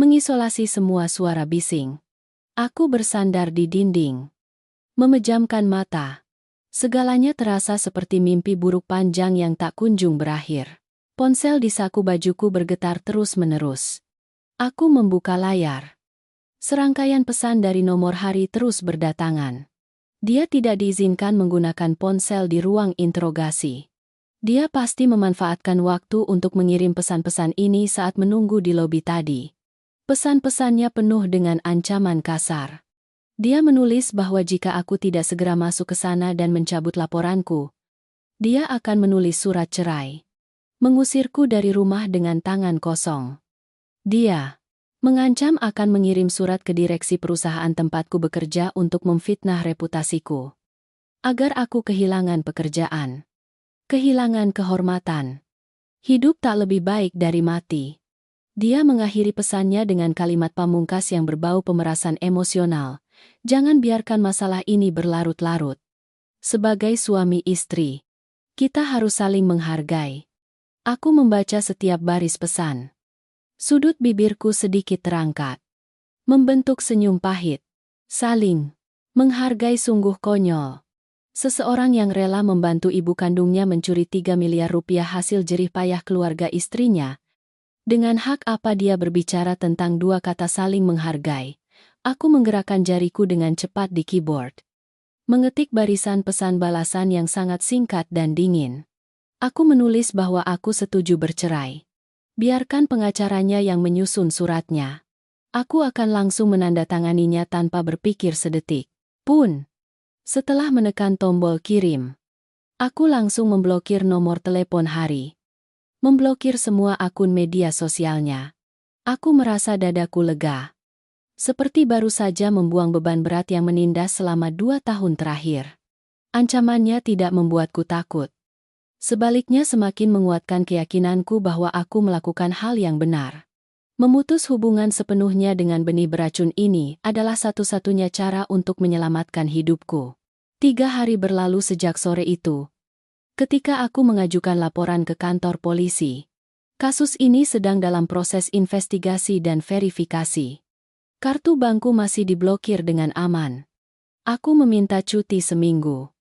Mengisolasi semua suara bising. Aku bersandar di dinding. Memejamkan mata. Segalanya terasa seperti mimpi buruk panjang yang tak kunjung berakhir. Ponsel di saku bajuku bergetar terus-menerus. Aku membuka layar. Serangkaian pesan dari nomor Hari terus berdatangan. Dia tidak diizinkan menggunakan ponsel di ruang interogasi. Dia pasti memanfaatkan waktu untuk mengirim pesan-pesan ini saat menunggu di lobi tadi. Pesan-pesannya penuh dengan ancaman kasar. Dia menulis bahwa jika aku tidak segera masuk ke sana dan mencabut laporanku, dia akan menulis surat cerai. Mengusirku dari rumah dengan tangan kosong. Dia mengancam akan mengirim surat ke direksi perusahaan tempatku bekerja untuk memfitnah reputasiku. Agar aku kehilangan pekerjaan. Kehilangan kehormatan. Hidup tak lebih baik dari mati. Dia mengakhiri pesannya dengan kalimat pamungkas yang berbau pemerasan emosional. Jangan biarkan masalah ini berlarut-larut. Sebagai suami istri, kita harus saling menghargai. Aku membaca setiap baris pesan. Sudut bibirku sedikit terangkat. Membentuk senyum pahit. Saling menghargai sungguh konyol. Seseorang yang rela membantu ibu kandungnya mencuri 3 miliar rupiah hasil jerih payah keluarga istrinya. Dengan hak apa dia berbicara tentang dua kata saling menghargai? Aku menggerakkan jariku dengan cepat di keyboard. Mengetik barisan pesan balasan yang sangat singkat dan dingin. Aku menulis bahwa aku setuju bercerai. Biarkan pengacaranya yang menyusun suratnya. Aku akan langsung menandatanganinya tanpa berpikir sedetik pun. Setelah menekan tombol kirim, aku langsung memblokir nomor telepon Hari. Memblokir semua akun media sosialnya. Aku merasa dadaku lega. Seperti baru saja membuang beban berat yang menindas selama 2 tahun terakhir. Ancamannya tidak membuatku takut. Sebaliknya semakin menguatkan keyakinanku bahwa aku melakukan hal yang benar. Memutus hubungan sepenuhnya dengan benih beracun ini adalah satu-satunya cara untuk menyelamatkan hidupku. 3 hari berlalu sejak sore itu. Ketika aku mengajukan laporan ke kantor polisi. Kasus ini sedang dalam proses investigasi dan verifikasi. Kartu bankku masih diblokir dengan aman. Aku meminta cuti seminggu.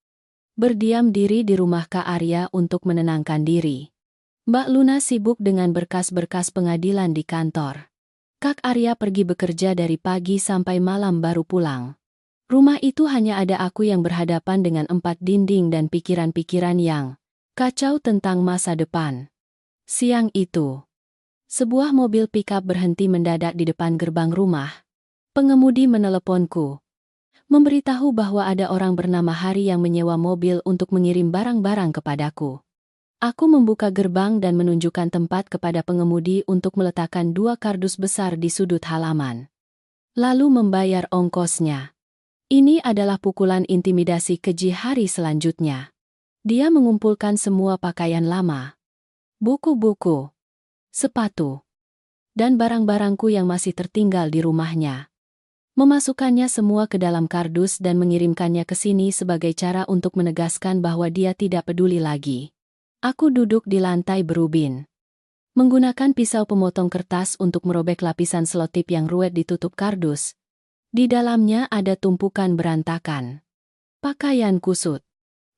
Berdiam diri di rumah Kak Arya untuk menenangkan diri. Mbak Luna sibuk dengan berkas-berkas pengadilan di kantor. Kak Arya pergi bekerja dari pagi sampai malam baru pulang. Rumah itu hanya ada aku yang berhadapan dengan 4 dinding dan pikiran-pikiran yang kacau tentang masa depan. Siang itu, sebuah mobil pickup berhenti mendadak di depan gerbang rumah. Pengemudi meneleponku, memberitahu bahwa ada orang bernama Hari yang menyewa mobil untuk mengirim barang-barang kepadaku. Aku membuka gerbang dan menunjukkan tempat kepada pengemudi untuk meletakkan 2 kardus besar di sudut halaman. Lalu membayar ongkosnya. Ini adalah pukulan intimidasi keji Hari selanjutnya. Dia mengumpulkan semua pakaian lama, buku-buku, sepatu, dan barang-barangku yang masih tertinggal di rumahnya. memasukkannya semua ke dalam kardus dan mengirimkannya ke sini sebagai cara untuk menegaskan bahwa dia tidak peduli lagi. Aku duduk di lantai berubin, menggunakan pisau pemotong kertas untuk merobek lapisan selotip yang ruwet ditutup kardus. Di dalamnya ada tumpukan berantakan. Pakaian kusut.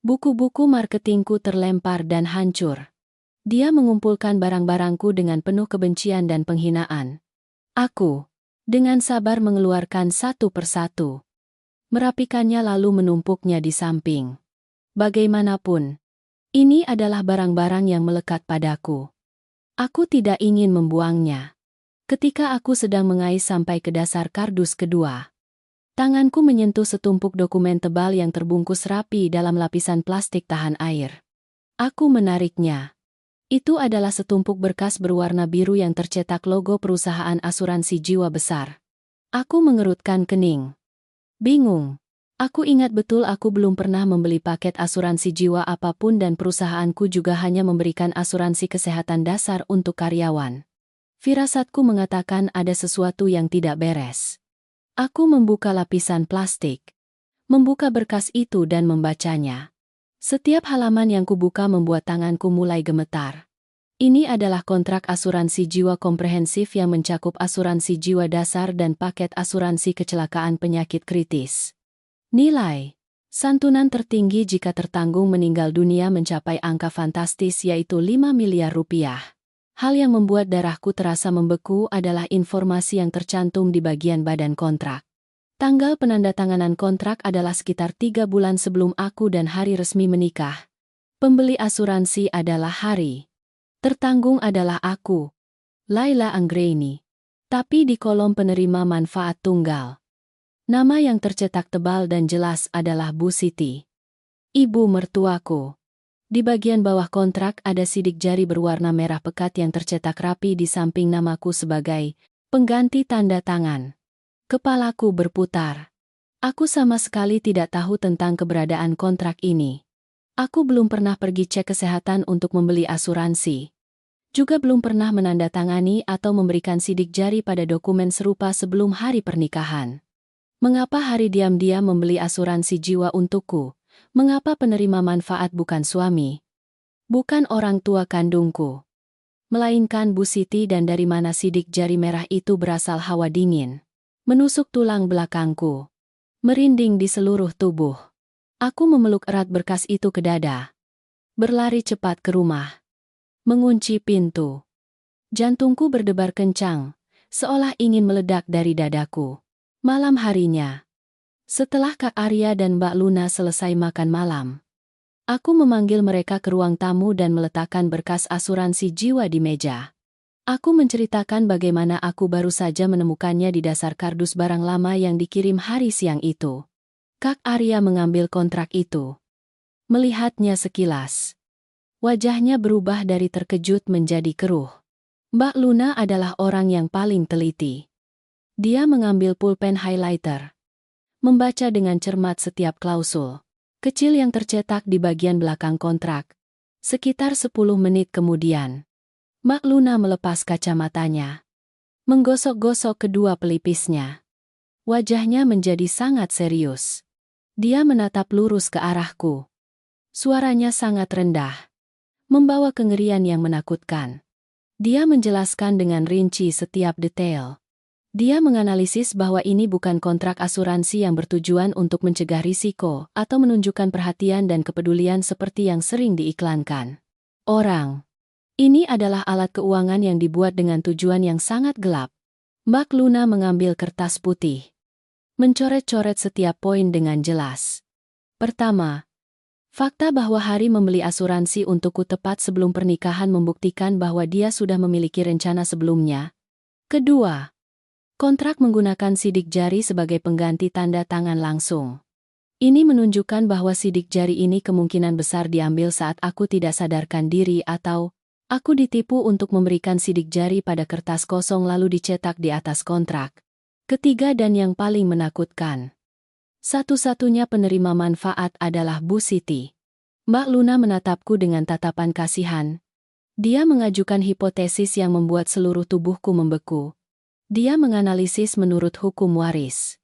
Buku-buku marketingku terlempar dan hancur. Dia mengumpulkan barang-barangku dengan penuh kebencian dan penghinaan. Aku, dengan sabar mengeluarkan satu persatu, merapikannya lalu menumpuknya di samping. Bagaimanapun, ini adalah barang-barang yang melekat padaku. Aku tidak ingin membuangnya. Ketika aku sedang mengais sampai ke dasar kardus kedua, tanganku menyentuh setumpuk dokumen tebal yang terbungkus rapi dalam lapisan plastik tahan air. Aku menariknya. Itu adalah setumpuk berkas berwarna biru yang tercetak logo perusahaan asuransi jiwa besar. Aku mengerutkan kening. Bingung. Aku ingat betul aku belum pernah membeli paket asuransi jiwa apapun dan perusahaanku juga hanya memberikan asuransi kesehatan dasar untuk karyawan. Firasatku mengatakan ada sesuatu yang tidak beres. Aku membuka lapisan plastik, membuka berkas itu dan membacanya. Setiap halaman yang kubuka membuat tanganku mulai gemetar. Ini adalah kontrak asuransi jiwa komprehensif yang mencakup asuransi jiwa dasar dan paket asuransi kecelakaan penyakit kritis. Nilai santunan tertinggi jika tertanggung meninggal dunia mencapai angka fantastis yaitu 5 miliar rupiah. Hal yang membuat darahku terasa membeku adalah informasi yang tercantum di bagian badan kontrak. Tanggal penandatanganan kontrak adalah sekitar 3 bulan sebelum aku dan hari resmi menikah. Pembeli asuransi adalah Hari. Tertanggung adalah aku, Laila Anggraini. Tapi di kolom penerima manfaat tunggal, nama yang tercetak tebal dan jelas adalah Bu Siti, ibu mertuaku. Di bagian bawah kontrak ada sidik jari berwarna merah pekat yang tercetak rapi di samping namaku sebagai pengganti tanda tangan. Kepalaku berputar. Aku sama sekali tidak tahu tentang keberadaan kontrak ini. Aku belum pernah pergi cek kesehatan untuk membeli asuransi. Juga belum pernah menandatangani atau memberikan sidik jari pada dokumen serupa sebelum hari pernikahan. Mengapa Hari diam-diam membeli asuransi jiwa untukku? Mengapa penerima manfaat bukan suami? Bukan orang tua kandungku. Melainkan Bu Siti, dan dari mana sidik jari merah itu berasal? Hawa dingin menusuk tulang belakangku. Merinding di seluruh tubuh. Aku memeluk erat berkas itu ke dada. Berlari cepat ke rumah. Mengunci pintu. Jantungku berdebar kencang, seolah ingin meledak dari dadaku. Malam harinya, setelah Kak Arya dan Mbak Luna selesai makan malam, aku memanggil mereka ke ruang tamu dan meletakkan berkas asuransi jiwa di meja. Aku menceritakan bagaimana aku baru saja menemukannya di dasar kardus barang lama yang dikirim hari siang itu. Kak Arya mengambil kontrak itu. Melihatnya sekilas, wajahnya berubah dari terkejut menjadi keruh. Mbak Luna adalah orang yang paling teliti. Dia mengambil pulpen highlighter, membaca dengan cermat setiap klausul kecil yang tercetak di bagian belakang kontrak. Sekitar 10 menit kemudian, Mbak Luna melepas kacamatanya, menggosok-gosok kedua pelipisnya. Wajahnya menjadi sangat serius. Dia menatap lurus ke arahku. Suaranya sangat rendah, membawa kengerian yang menakutkan. Dia menjelaskan dengan rinci setiap detail. Dia menganalisis bahwa ini bukan kontrak asuransi yang bertujuan untuk mencegah risiko atau menunjukkan perhatian dan kepedulian seperti yang sering diiklankan. Ini adalah alat keuangan yang dibuat dengan tujuan yang sangat gelap. Mbak Luna mengambil kertas putih, mencoret-coret setiap poin dengan jelas. Pertama, fakta bahwa Hari membeli asuransi untukku tepat sebelum pernikahan membuktikan bahwa dia sudah memiliki rencana sebelumnya. Kedua, kontrak menggunakan sidik jari sebagai pengganti tanda tangan langsung. Ini menunjukkan bahwa sidik jari ini kemungkinan besar diambil saat aku tidak sadarkan diri atau aku ditipu untuk memberikan sidik jari pada kertas kosong lalu dicetak di atas kontrak. Ketiga dan yang paling menakutkan, satu-satunya penerima manfaat adalah Bu Siti. Mbak Luna menatapku dengan tatapan kasihan. Dia mengajukan hipotesis yang membuat seluruh tubuhku membeku. Dia menganalisis menurut hukum waris.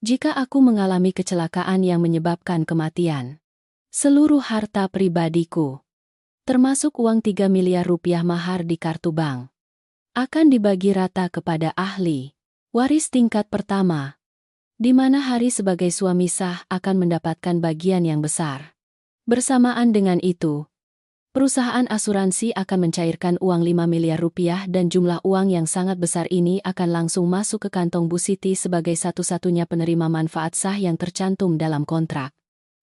Jika aku mengalami kecelakaan yang menyebabkan kematian, seluruh harta pribadiku, termasuk uang 3 miliar rupiah mahar di kartu bank, akan dibagi rata kepada ahli waris tingkat pertama, di mana Hari sebagai suami sah akan mendapatkan bagian yang besar. Bersamaan dengan itu, perusahaan asuransi akan mencairkan uang 5 miliar rupiah dan jumlah uang yang sangat besar ini akan langsung masuk ke kantong Bu Siti sebagai satu-satunya penerima manfaat sah yang tercantum dalam kontrak.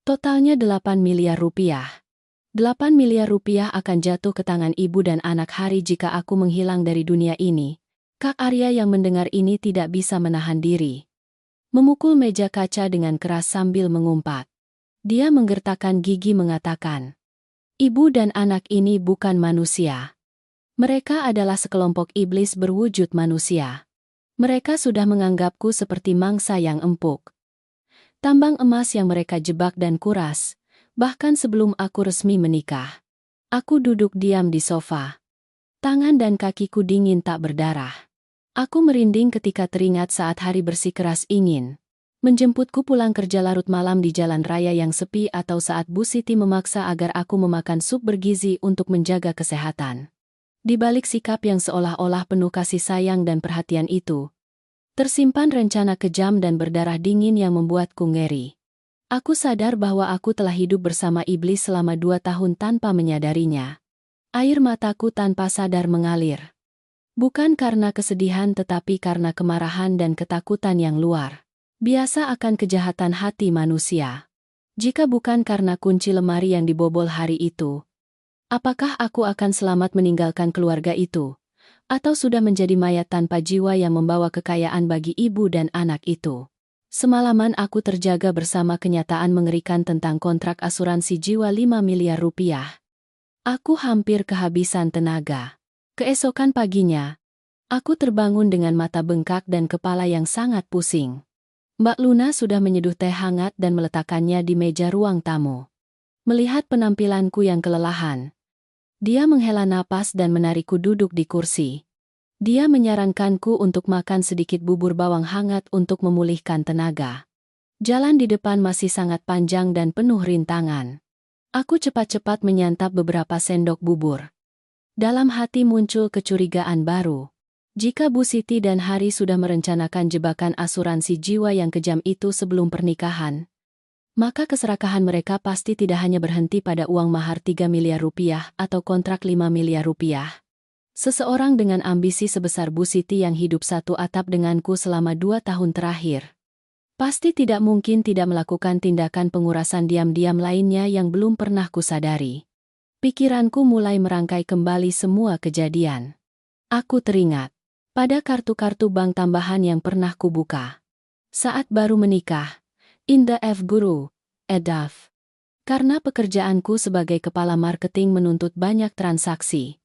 Totalnya 8 miliar rupiah. 8 miliar rupiah akan jatuh ke tangan ibu dan anak Hari jika aku menghilang dari dunia ini. Kak Arya yang mendengar ini tidak bisa menahan diri. Memukul meja kaca dengan keras sambil mengumpat. Dia menggertakkan gigi mengatakan, "Ibu dan anak ini bukan manusia. Mereka adalah sekelompok iblis berwujud manusia. Mereka sudah menganggapku seperti mangsa yang empuk. Tambang emas yang mereka jebak dan kuras, bahkan sebelum aku resmi menikah." Aku duduk diam di sofa. Tangan dan kakiku dingin tak berdarah. Aku merinding ketika teringat saat Hari bersikeras ingin menjemputku pulang kerja larut malam di jalan raya yang sepi atau saat Bu Siti memaksa agar aku memakan sup bergizi untuk menjaga kesehatan. Di balik sikap yang seolah-olah penuh kasih sayang dan perhatian itu, tersimpan rencana kejam dan berdarah dingin yang membuatku ngeri. Aku sadar bahwa aku telah hidup bersama iblis selama 2 tahun tanpa menyadarinya. Air mataku tanpa sadar mengalir. Bukan karena kesedihan tetapi karena kemarahan dan ketakutan yang luar biasa akan kejahatan hati manusia. Jika bukan karena kunci lemari yang dibobol Hari itu, apakah aku akan selamat meninggalkan keluarga itu? Atau sudah menjadi mayat tanpa jiwa yang membawa kekayaan bagi ibu dan anak itu? Semalaman aku terjaga bersama kenyataan mengerikan tentang kontrak asuransi jiwa 5 miliar rupiah. Aku hampir kehabisan tenaga. Keesokan paginya, aku terbangun dengan mata bengkak dan kepala yang sangat pusing. Mbak Luna sudah menyeduh teh hangat dan meletakkannya di meja ruang tamu. Melihat penampilanku yang kelelahan, dia menghela napas dan menarikku duduk di kursi. Dia menyarankanku untuk makan sedikit bubur bawang hangat untuk memulihkan tenaga. Jalan di depan masih sangat panjang dan penuh rintangan. Aku cepat-cepat menyantap beberapa sendok bubur. Dalam hati muncul kecurigaan baru. Jika Bu Siti dan Hari sudah merencanakan jebakan asuransi jiwa yang kejam itu sebelum pernikahan, maka keserakahan mereka pasti tidak hanya berhenti pada uang mahar 3 miliar rupiah atau kontrak 5 miliar rupiah. Seseorang dengan ambisi sebesar Bu Siti yang hidup satu atap denganku selama 2 tahun terakhir, pasti tidak mungkin tidak melakukan tindakan pengurasan diam-diam lainnya yang belum pernah kusadari. Pikiranku mulai merangkai kembali semua kejadian. Aku teringat pada kartu-kartu bank tambahan yang pernah kubuka saat baru menikah, Indah F. Guru, EDAF. Karena pekerjaanku sebagai kepala marketing menuntut banyak transaksi,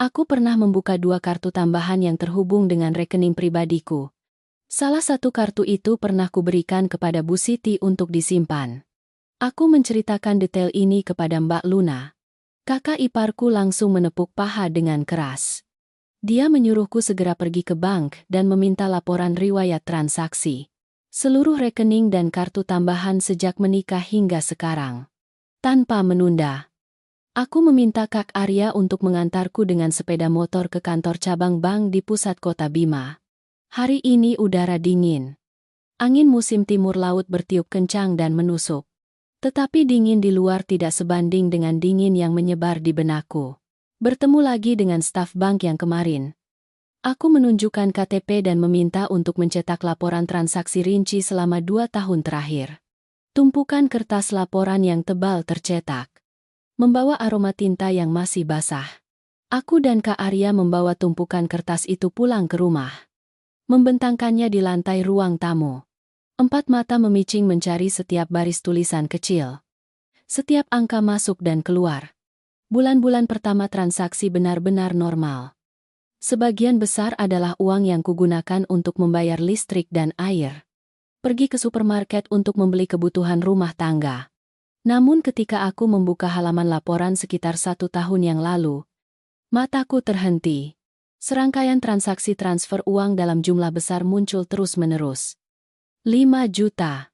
aku pernah membuka 2 kartu tambahan yang terhubung dengan rekening pribadiku. Salah satu kartu itu pernah kuberikan kepada Bu Siti untuk disimpan. Aku menceritakan detail ini kepada Mbak Luna. Kakak iparku langsung menepuk paha dengan keras. Dia menyuruhku segera pergi ke bank dan meminta laporan riwayat transaksi seluruh rekening dan kartu tambahan sejak menikah hingga sekarang. Tanpa menunda, aku meminta Kak Arya untuk mengantarku dengan sepeda motor ke kantor cabang bank di pusat kota Bima. Hari ini udara dingin. Angin musim timur laut bertiup kencang dan menusuk. Tetapi dingin di luar tidak sebanding dengan dingin yang menyebar di benakku. Bertemu lagi dengan staf bank yang kemarin. Aku menunjukkan KTP dan meminta untuk mencetak laporan transaksi rinci selama 2 tahun terakhir. Tumpukan kertas laporan yang tebal tercetak, membawa aroma tinta yang masih basah. Aku dan Kak Arya membawa tumpukan kertas itu pulang ke rumah. Membentangkannya di lantai ruang tamu. 4 mata memicing mencari setiap baris tulisan kecil. Setiap angka masuk dan keluar. Bulan-bulan pertama transaksi benar-benar normal. Sebagian besar adalah uang yang kugunakan untuk membayar listrik dan air. Pergi ke supermarket untuk membeli kebutuhan rumah tangga. Namun ketika aku membuka halaman laporan sekitar 1 tahun yang lalu, mataku terhenti. Serangkaian transaksi transfer uang dalam jumlah besar muncul terus-menerus. 5 juta,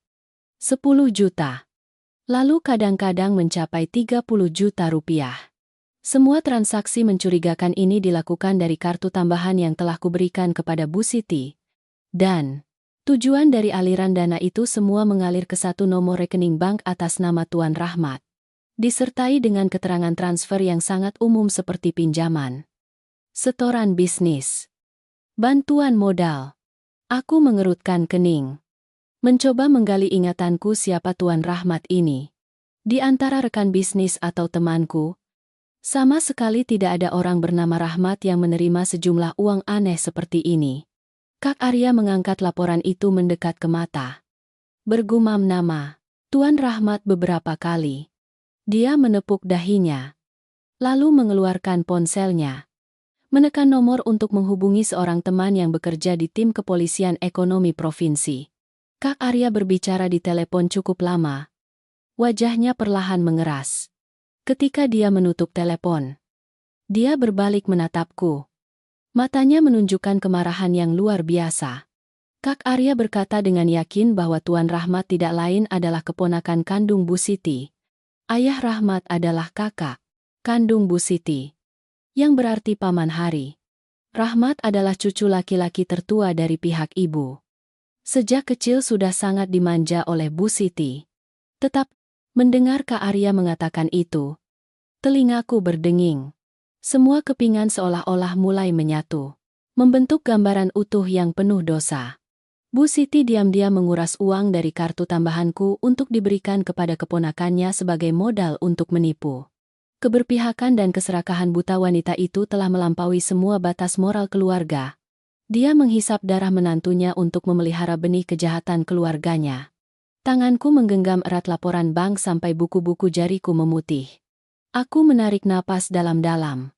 10 juta, lalu kadang-kadang mencapai 30 juta rupiah. Semua transaksi mencurigakan ini dilakukan dari kartu tambahan yang telah kuberikan kepada Bu Siti. Dan tujuan dari aliran dana itu semua mengalir ke satu nomor rekening bank atas nama Tuan Rahmat, disertai dengan keterangan transfer yang sangat umum seperti pinjaman, setoran bisnis, bantuan modal. Aku mengerutkan kening, mencoba menggali ingatanku siapa Tuan Rahmat ini. Di antara rekan bisnis atau temanku, sama sekali tidak ada orang bernama Rahmat yang menerima sejumlah uang aneh seperti ini. Kak Arya mengangkat laporan itu mendekat ke mata. Bergumam nama Tuan Rahmat beberapa kali. Dia menepuk dahinya, lalu mengeluarkan ponselnya, menekan nomor untuk menghubungi seorang teman yang bekerja di tim kepolisian ekonomi provinsi. Kak Arya berbicara di telepon cukup lama. Wajahnya perlahan mengeras. Ketika dia menutup telepon, dia berbalik menatapku. Matanya menunjukkan kemarahan yang luar biasa. Kak Arya berkata dengan yakin bahwa Tuan Rahmat tidak lain adalah keponakan kandung Bu Siti. Ayah Rahmat adalah kakak kandung Bu Siti, yang berarti Paman Hari. Rahmat adalah cucu laki-laki tertua dari pihak ibu. Sejak kecil sudah sangat dimanja oleh Bu Siti. Tetap, mendengar Kak Arya mengatakan itu, telingaku berdenging. Semua kepingan seolah-olah mulai menyatu, membentuk gambaran utuh yang penuh dosa. Bu Siti diam-diam menguras uang dari kartu tambahanku untuk diberikan kepada keponakannya sebagai modal untuk menipu. Keberpihakan dan keserakahan buta wanita itu telah melampaui semua batas moral keluarga. Dia menghisap darah menantunya untuk memelihara benih kejahatan keluarganya. Tanganku menggenggam erat laporan bank sampai buku-buku jariku memutih. Aku menarik napas dalam-dalam,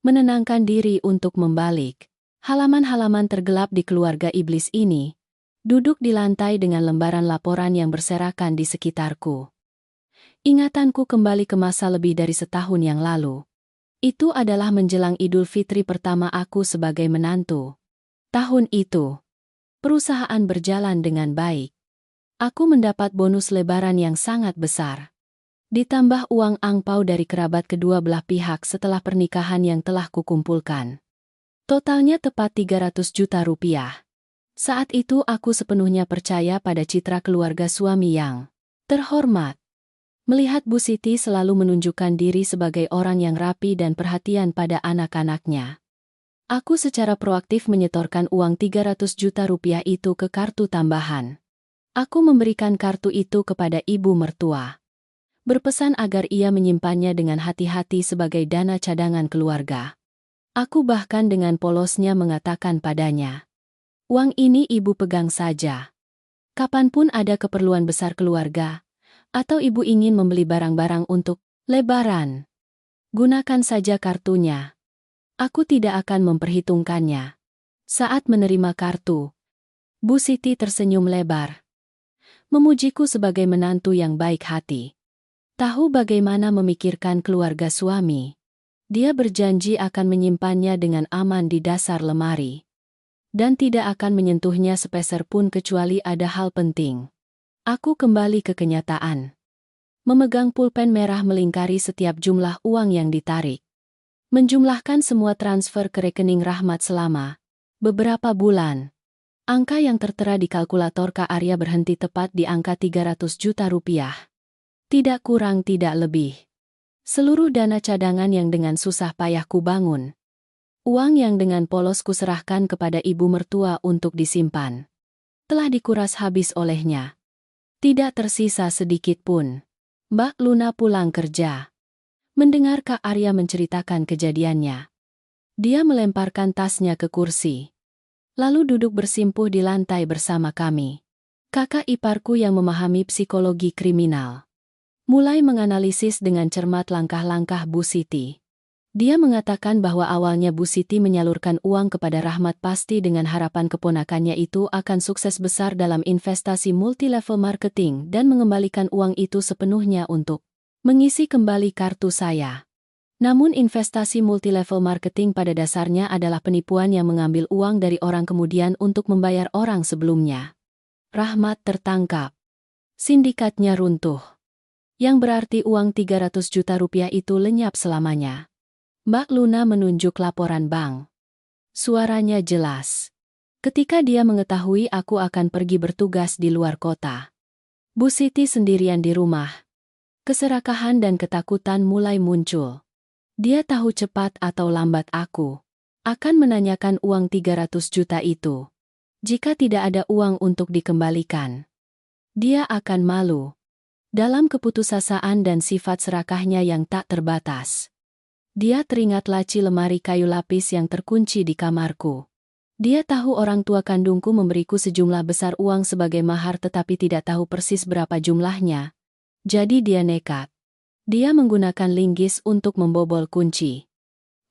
menenangkan diri untuk membalik. Halaman-halaman tergelap di keluarga iblis ini, duduk di lantai dengan lembaran laporan yang berserakan di sekitarku. Ingatanku kembali ke masa lebih dari setahun yang lalu. Itu adalah menjelang Idul Fitri pertama aku sebagai menantu. Tahun itu, perusahaan berjalan dengan baik. Aku mendapat bonus lebaran yang sangat besar. Ditambah uang angpau dari kerabat kedua belah pihak setelah pernikahan yang telah kukumpulkan. Totalnya tepat 300 juta rupiah. Saat itu aku sepenuhnya percaya pada citra keluarga suami yang terhormat. Melihat Bu Siti selalu menunjukkan diri sebagai orang yang rapi dan perhatian pada anak-anaknya. Aku secara proaktif menyetorkan uang 300 juta rupiah itu ke kartu tambahan. Aku memberikan kartu itu kepada ibu mertua, berpesan agar ia menyimpannya dengan hati-hati sebagai dana cadangan keluarga. Aku bahkan dengan polosnya mengatakan padanya, "Uang ini ibu pegang saja. Kapanpun ada keperluan besar keluarga, atau ibu ingin membeli barang-barang untuk lebaran, gunakan saja kartunya. Aku tidak akan memperhitungkannya." Saat menerima kartu, Bu Siti tersenyum lebar, memujiku sebagai menantu yang baik hati. Tahu bagaimana memikirkan keluarga suami. Dia berjanji akan menyimpannya dengan aman di dasar lemari, dan tidak akan menyentuhnya sepeser pun kecuali ada hal penting. Aku kembali ke kenyataan. Memegang pulpen merah melingkari setiap jumlah uang yang ditarik. Menjumlahkan semua transfer ke rekening Rahmat selama beberapa bulan. Angka yang tertera di kalkulator Kak Arya berhenti tepat di angka 300 juta rupiah. Tidak kurang tidak lebih. Seluruh dana cadangan yang dengan susah payah ku bangun. Uang yang dengan polos ku serahkan kepada ibu mertua untuk disimpan, telah dikuras habis olehnya. Tidak tersisa sedikit pun. Mbak Luna pulang kerja. Mendengar Kak Arya menceritakan kejadiannya, dia melemparkan tasnya ke kursi, lalu duduk bersimpuh di lantai bersama kami. Kakak iparku yang memahami psikologi kriminal mulai menganalisis dengan cermat langkah-langkah Bu Siti. Dia mengatakan bahwa awalnya Bu Siti menyalurkan uang kepada Rahmat pasti dengan harapan keponakannya itu akan sukses besar dalam investasi multilevel marketing dan mengembalikan uang itu sepenuhnya untuk mengisi kembali kartu saya. Namun investasi multilevel marketing pada dasarnya adalah penipuan yang mengambil uang dari orang kemudian untuk membayar orang sebelumnya. Rahmat tertangkap. Sindikatnya runtuh. Yang berarti uang 300 juta rupiah itu lenyap selamanya. Mbak Luna menunjuk laporan bank. Suaranya jelas. Ketika dia mengetahui aku akan pergi bertugas di luar kota. Bu Siti sendirian di rumah. Keserakahan dan ketakutan mulai muncul. Dia tahu cepat atau lambat aku akan menanyakan uang 300 juta itu. Jika tidak ada uang untuk dikembalikan, dia akan malu. Dalam keputusasaan dan sifat serakahnya yang tak terbatas. Dia teringat laci lemari kayu lapis yang terkunci di kamarku. Dia tahu orang tua kandungku memberiku sejumlah besar uang sebagai mahar tetapi tidak tahu persis berapa jumlahnya. Jadi dia nekat. Dia menggunakan linggis untuk membobol kunci.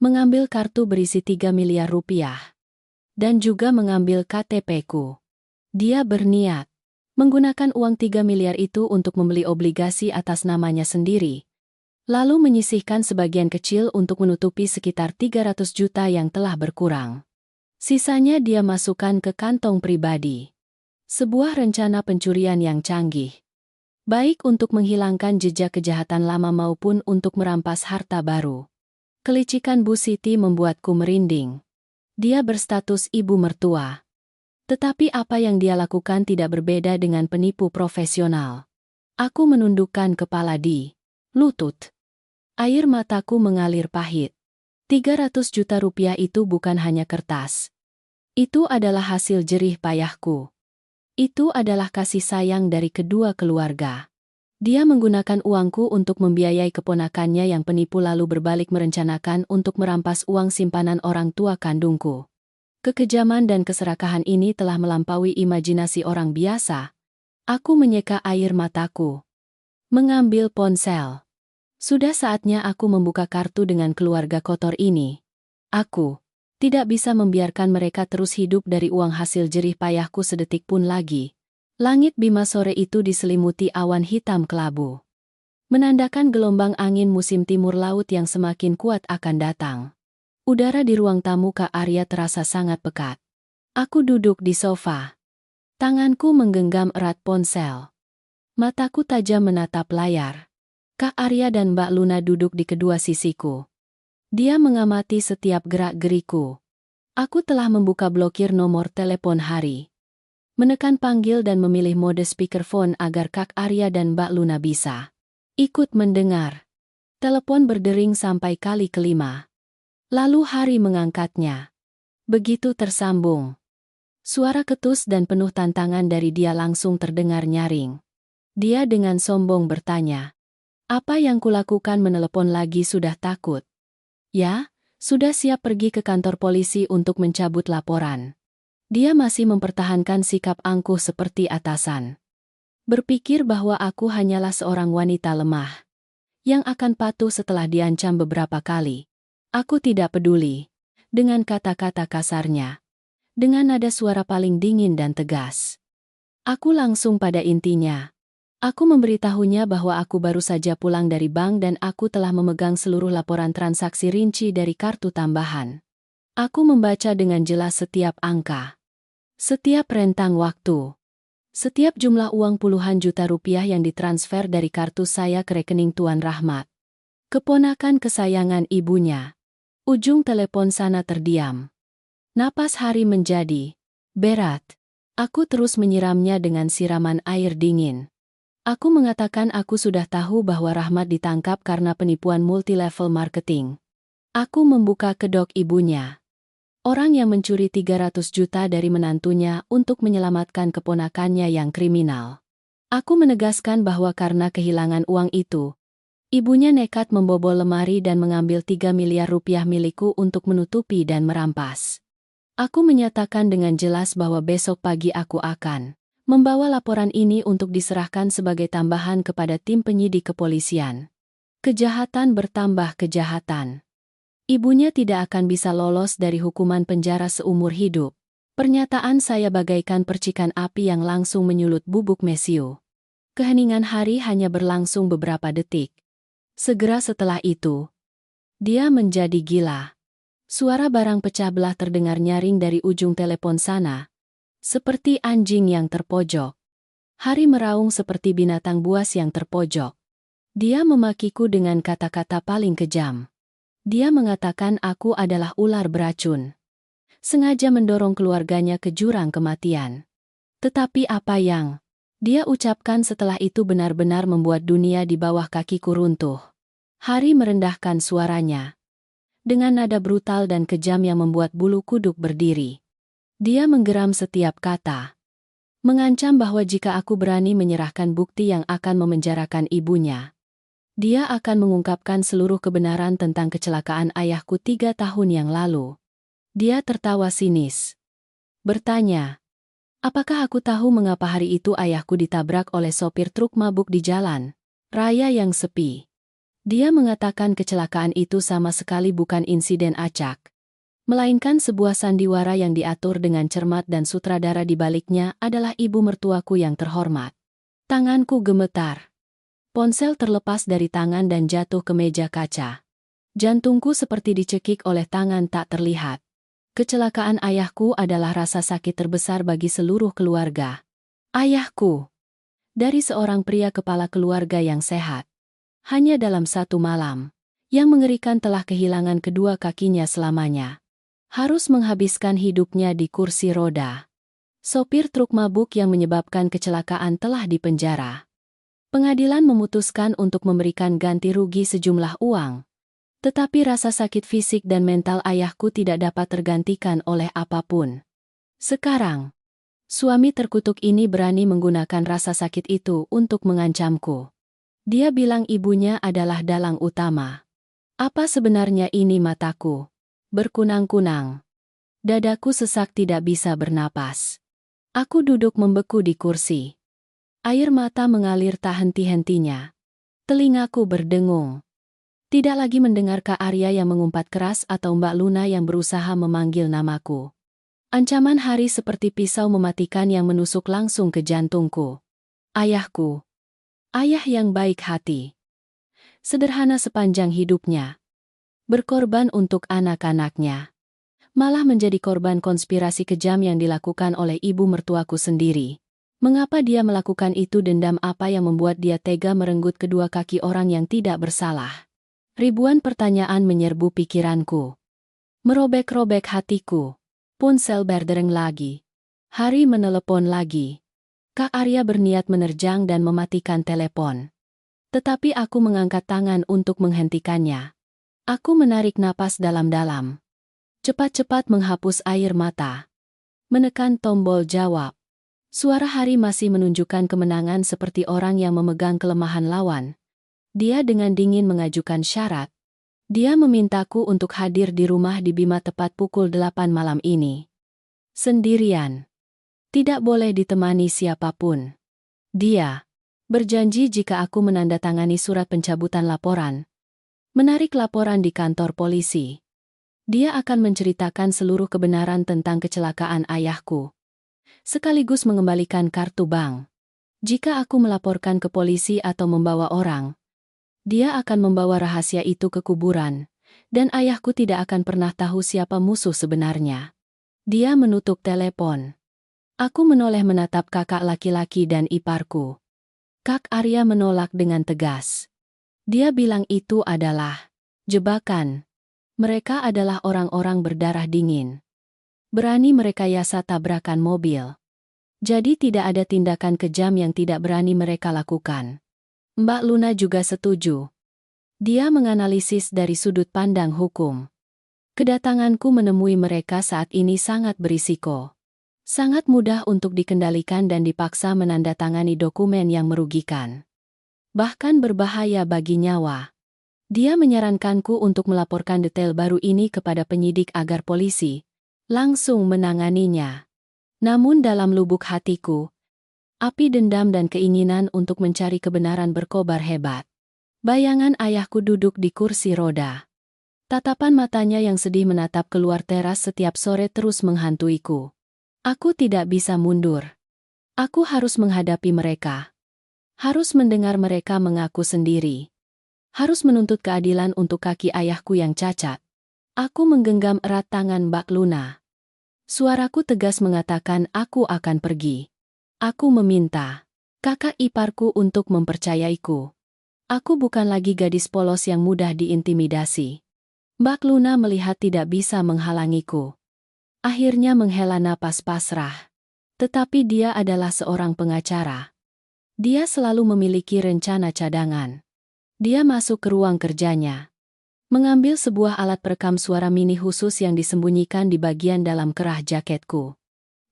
Mengambil kartu berisi 3 miliar rupiah. Dan juga mengambil KTP-ku. Dia berniat menggunakan uang 3 miliar itu untuk membeli obligasi atas namanya sendiri. Lalu menyisihkan sebagian kecil untuk menutupi sekitar 300 juta yang telah berkurang. Sisanya dia masukkan ke kantong pribadi. Sebuah rencana pencurian yang canggih. Baik untuk menghilangkan jejak kejahatan lama maupun untuk merampas harta baru. Kelicikan Bu Siti membuatku merinding. Dia berstatus ibu mertua. Tetapi apa yang dia lakukan tidak berbeda dengan penipu profesional. Aku menundukkan kepala di lutut. Air mataku mengalir pahit. 300 juta rupiah itu bukan hanya kertas. Itu adalah hasil jerih payahku. Itu adalah kasih sayang dari kedua keluarga. Dia menggunakan uangku untuk membiayai keponakannya yang penipu lalu berbalik merencanakan untuk merampas uang simpanan orang tua kandungku. Kekejaman dan keserakahan ini telah melampaui imajinasi orang biasa. Aku menyeka air mataku. Mengambil ponsel. Sudah saatnya aku membuka kartu dengan keluarga kotor ini. Aku tidak bisa membiarkan mereka terus hidup dari uang hasil jerih payahku sedetik pun lagi. Langit Bima sore itu diselimuti awan hitam kelabu. Menandakan gelombang angin musim timur laut yang semakin kuat akan datang. Udara di ruang tamu Kak Arya terasa sangat pekat. Aku duduk di sofa. Tanganku menggenggam erat ponsel. Mataku tajam menatap layar. Kak Arya dan Mbak Luna duduk di kedua sisiku. Dia mengamati setiap gerak-geriku. Aku telah membuka blokir nomor telepon Hari. Menekan panggil dan memilih mode speakerphone agar Kak Arya dan Mbak Luna bisa ikut mendengar. Telepon berdering sampai kali kelima. Lalu Hari mengangkatnya. Begitu tersambung. Suara ketus dan penuh tantangan dari dia langsung terdengar nyaring. Dia dengan sombong bertanya, "Apa yang kulakukan menelepon lagi sudah takut?" "Ya, sudah siap pergi ke kantor polisi untuk mencabut laporan." Dia masih mempertahankan sikap angkuh seperti atasan. Berpikir bahwa aku hanyalah seorang wanita lemah yang akan patuh setelah diancam beberapa kali. Aku tidak peduli. Dengan kata-kata kasarnya. Dengan nada suara paling dingin dan tegas. Aku langsung pada intinya. Aku memberitahunya bahwa aku baru saja pulang dari bank dan aku telah memegang seluruh laporan transaksi rinci dari kartu tambahan. Aku membaca dengan jelas setiap angka. Setiap rentang waktu. Setiap jumlah uang puluhan juta rupiah yang ditransfer dari kartu saya ke rekening Tuan Rahmat. Keponakan kesayangan ibunya. Ujung telepon sana terdiam. Napas Hari menjadi berat. Aku terus menyiramnya dengan siraman air dingin. Aku mengatakan aku sudah tahu bahwa Rahmat ditangkap karena penipuan multilevel marketing. Aku membuka kedok ibunya. Orang yang mencuri 300 juta dari menantunya untuk menyelamatkan keponakannya yang kriminal. Aku menegaskan bahwa karena kehilangan uang itu, ibunya nekat membobol lemari dan mengambil 3 miliar rupiah milikku untuk menutupi dan merampas. Aku menyatakan dengan jelas bahwa besok pagi aku akan membawa laporan ini untuk diserahkan sebagai tambahan kepada tim penyidik kepolisian. Kejahatan bertambah kejahatan. Ibunya tidak akan bisa lolos dari hukuman penjara seumur hidup. Pernyataan saya bagaikan percikan api yang langsung menyulut bubuk mesiu. Keheningan Hari hanya berlangsung beberapa detik. Segera setelah itu, dia menjadi gila. Suara barang pecah belah terdengar nyaring dari ujung telepon sana. Seperti anjing yang terpojok. Hari meraung seperti binatang buas yang terpojok. Dia memakiku dengan kata-kata paling kejam. Dia mengatakan aku adalah ular beracun. Sengaja mendorong keluarganya ke jurang kematian. Tetapi apa yang dia ucapkan setelah itu benar-benar membuat dunia di bawah kakiku runtuh. Hari merendahkan suaranya dengan nada brutal dan kejam yang membuat bulu kuduk berdiri. Dia menggeram setiap kata. Mengancam bahwa jika aku berani menyerahkan bukti yang akan memenjarakan ibunya, dia akan mengungkapkan seluruh kebenaran tentang kecelakaan ayahku 3 tahun yang lalu. Dia tertawa sinis. Bertanya, apakah aku tahu mengapa hari itu ayahku ditabrak oleh sopir truk mabuk di jalan raya yang sepi? Dia mengatakan kecelakaan itu sama sekali bukan insiden acak, melainkan sebuah sandiwara yang diatur dengan cermat dan sutradara di baliknya adalah ibu mertuaku yang terhormat. Tanganku gemetar. Ponsel terlepas dari tangan dan jatuh ke meja kaca. Jantungku seperti dicekik oleh tangan tak terlihat. Kecelakaan ayahku adalah rasa sakit terbesar bagi seluruh keluarga. Ayahku. Dari seorang pria kepala keluarga yang sehat. Hanya dalam satu malam. Yang mengerikan telah kehilangan kedua kakinya selamanya. Harus menghabiskan hidupnya di kursi roda. Sopir truk mabuk yang menyebabkan kecelakaan telah dipenjara. Pengadilan memutuskan untuk memberikan ganti rugi sejumlah uang. Tetapi rasa sakit fisik dan mental ayahku tidak dapat tergantikan oleh apapun. Sekarang, suami terkutuk ini berani menggunakan rasa sakit itu untuk mengancamku. Dia bilang ibunya adalah dalang utama. Apa sebenarnya ini mataku? Berkunang-kunang. Dadaku sesak tidak bisa bernapas. Aku duduk membeku di kursi. Air mata mengalir tak henti-hentinya. Telingaku berdengung. Tidak lagi mendengar Kak Arya yang mengumpat keras atau Mbak Luna yang berusaha memanggil namaku. Ancaman hari seperti pisau mematikan yang menusuk langsung ke jantungku. Ayahku. Ayah yang baik hati. Sederhana sepanjang hidupnya. Berkorban untuk anak-anaknya. Malah menjadi korban konspirasi kejam yang dilakukan oleh ibu mertuaku sendiri. Mengapa dia melakukan itu? Dendam apa yang membuat dia tega merenggut kedua kaki orang yang tidak bersalah? Ribuan pertanyaan menyerbu pikiranku. Merobek-robek hatiku. Ponsel berdereng lagi. Hari menelepon lagi. Kak Arya berniat menerjang dan mematikan telepon. Tetapi aku mengangkat tangan untuk menghentikannya. Aku menarik napas dalam-dalam. Cepat-cepat menghapus air mata. Menekan tombol jawab. Suara Hari masih menunjukkan kemenangan seperti orang yang memegang kelemahan lawan. Dia dengan dingin mengajukan syarat. Dia memintaku untuk hadir di rumah di Bima tepat pukul 8 malam ini. Sendirian. Tidak boleh ditemani siapapun. Dia berjanji jika aku menandatangani surat pencabutan laporan, menarik laporan di kantor polisi, dia akan menceritakan seluruh kebenaran tentang kecelakaan ayahku, sekaligus mengembalikan kartu bank. Jika aku melaporkan ke polisi atau membawa orang, dia akan membawa rahasia itu ke kuburan, dan ayahku tidak akan pernah tahu siapa musuh sebenarnya. Dia menutup telepon. Aku menoleh menatap kakak laki-laki dan iparku. Kak Arya menolak dengan tegas. Dia bilang itu adalah jebakan. Mereka adalah orang-orang berdarah dingin. Berani merekayasa tabrakan mobil. Jadi tidak ada tindakan kejam yang tidak berani mereka lakukan. Mbak Luna juga setuju. Dia menganalisis dari sudut pandang hukum. Kedatanganku menemui mereka saat ini sangat berisiko. Sangat mudah untuk dikendalikan dan dipaksa menandatangani dokumen yang merugikan. Bahkan berbahaya bagi nyawa. Dia menyarankanku untuk melaporkan detail baru ini kepada penyidik agar polisi langsung menanganinya. Namun dalam lubuk hatiku, api dendam dan keinginan untuk mencari kebenaran berkobar hebat. Bayangan ayahku duduk di kursi roda. Tatapan matanya yang sedih menatap keluar teras setiap sore terus menghantuiku. Aku tidak bisa mundur. Aku harus menghadapi mereka. Harus mendengar mereka mengaku sendiri. Harus menuntut keadilan untuk kaki ayahku yang cacat. Aku menggenggam erat tangan Mbak Luna. Suaraku tegas mengatakan aku akan pergi. Aku meminta kakak iparku untuk mempercayaiku. Aku bukan lagi gadis polos yang mudah diintimidasi. Mbak Luna melihat tidak bisa menghalangiku. Akhirnya menghela napas pasrah. Tetapi dia adalah seorang pengacara. Dia selalu memiliki rencana cadangan. Dia masuk ke ruang kerjanya. Mengambil sebuah alat perekam suara mini khusus yang disembunyikan di bagian dalam kerah jaketku.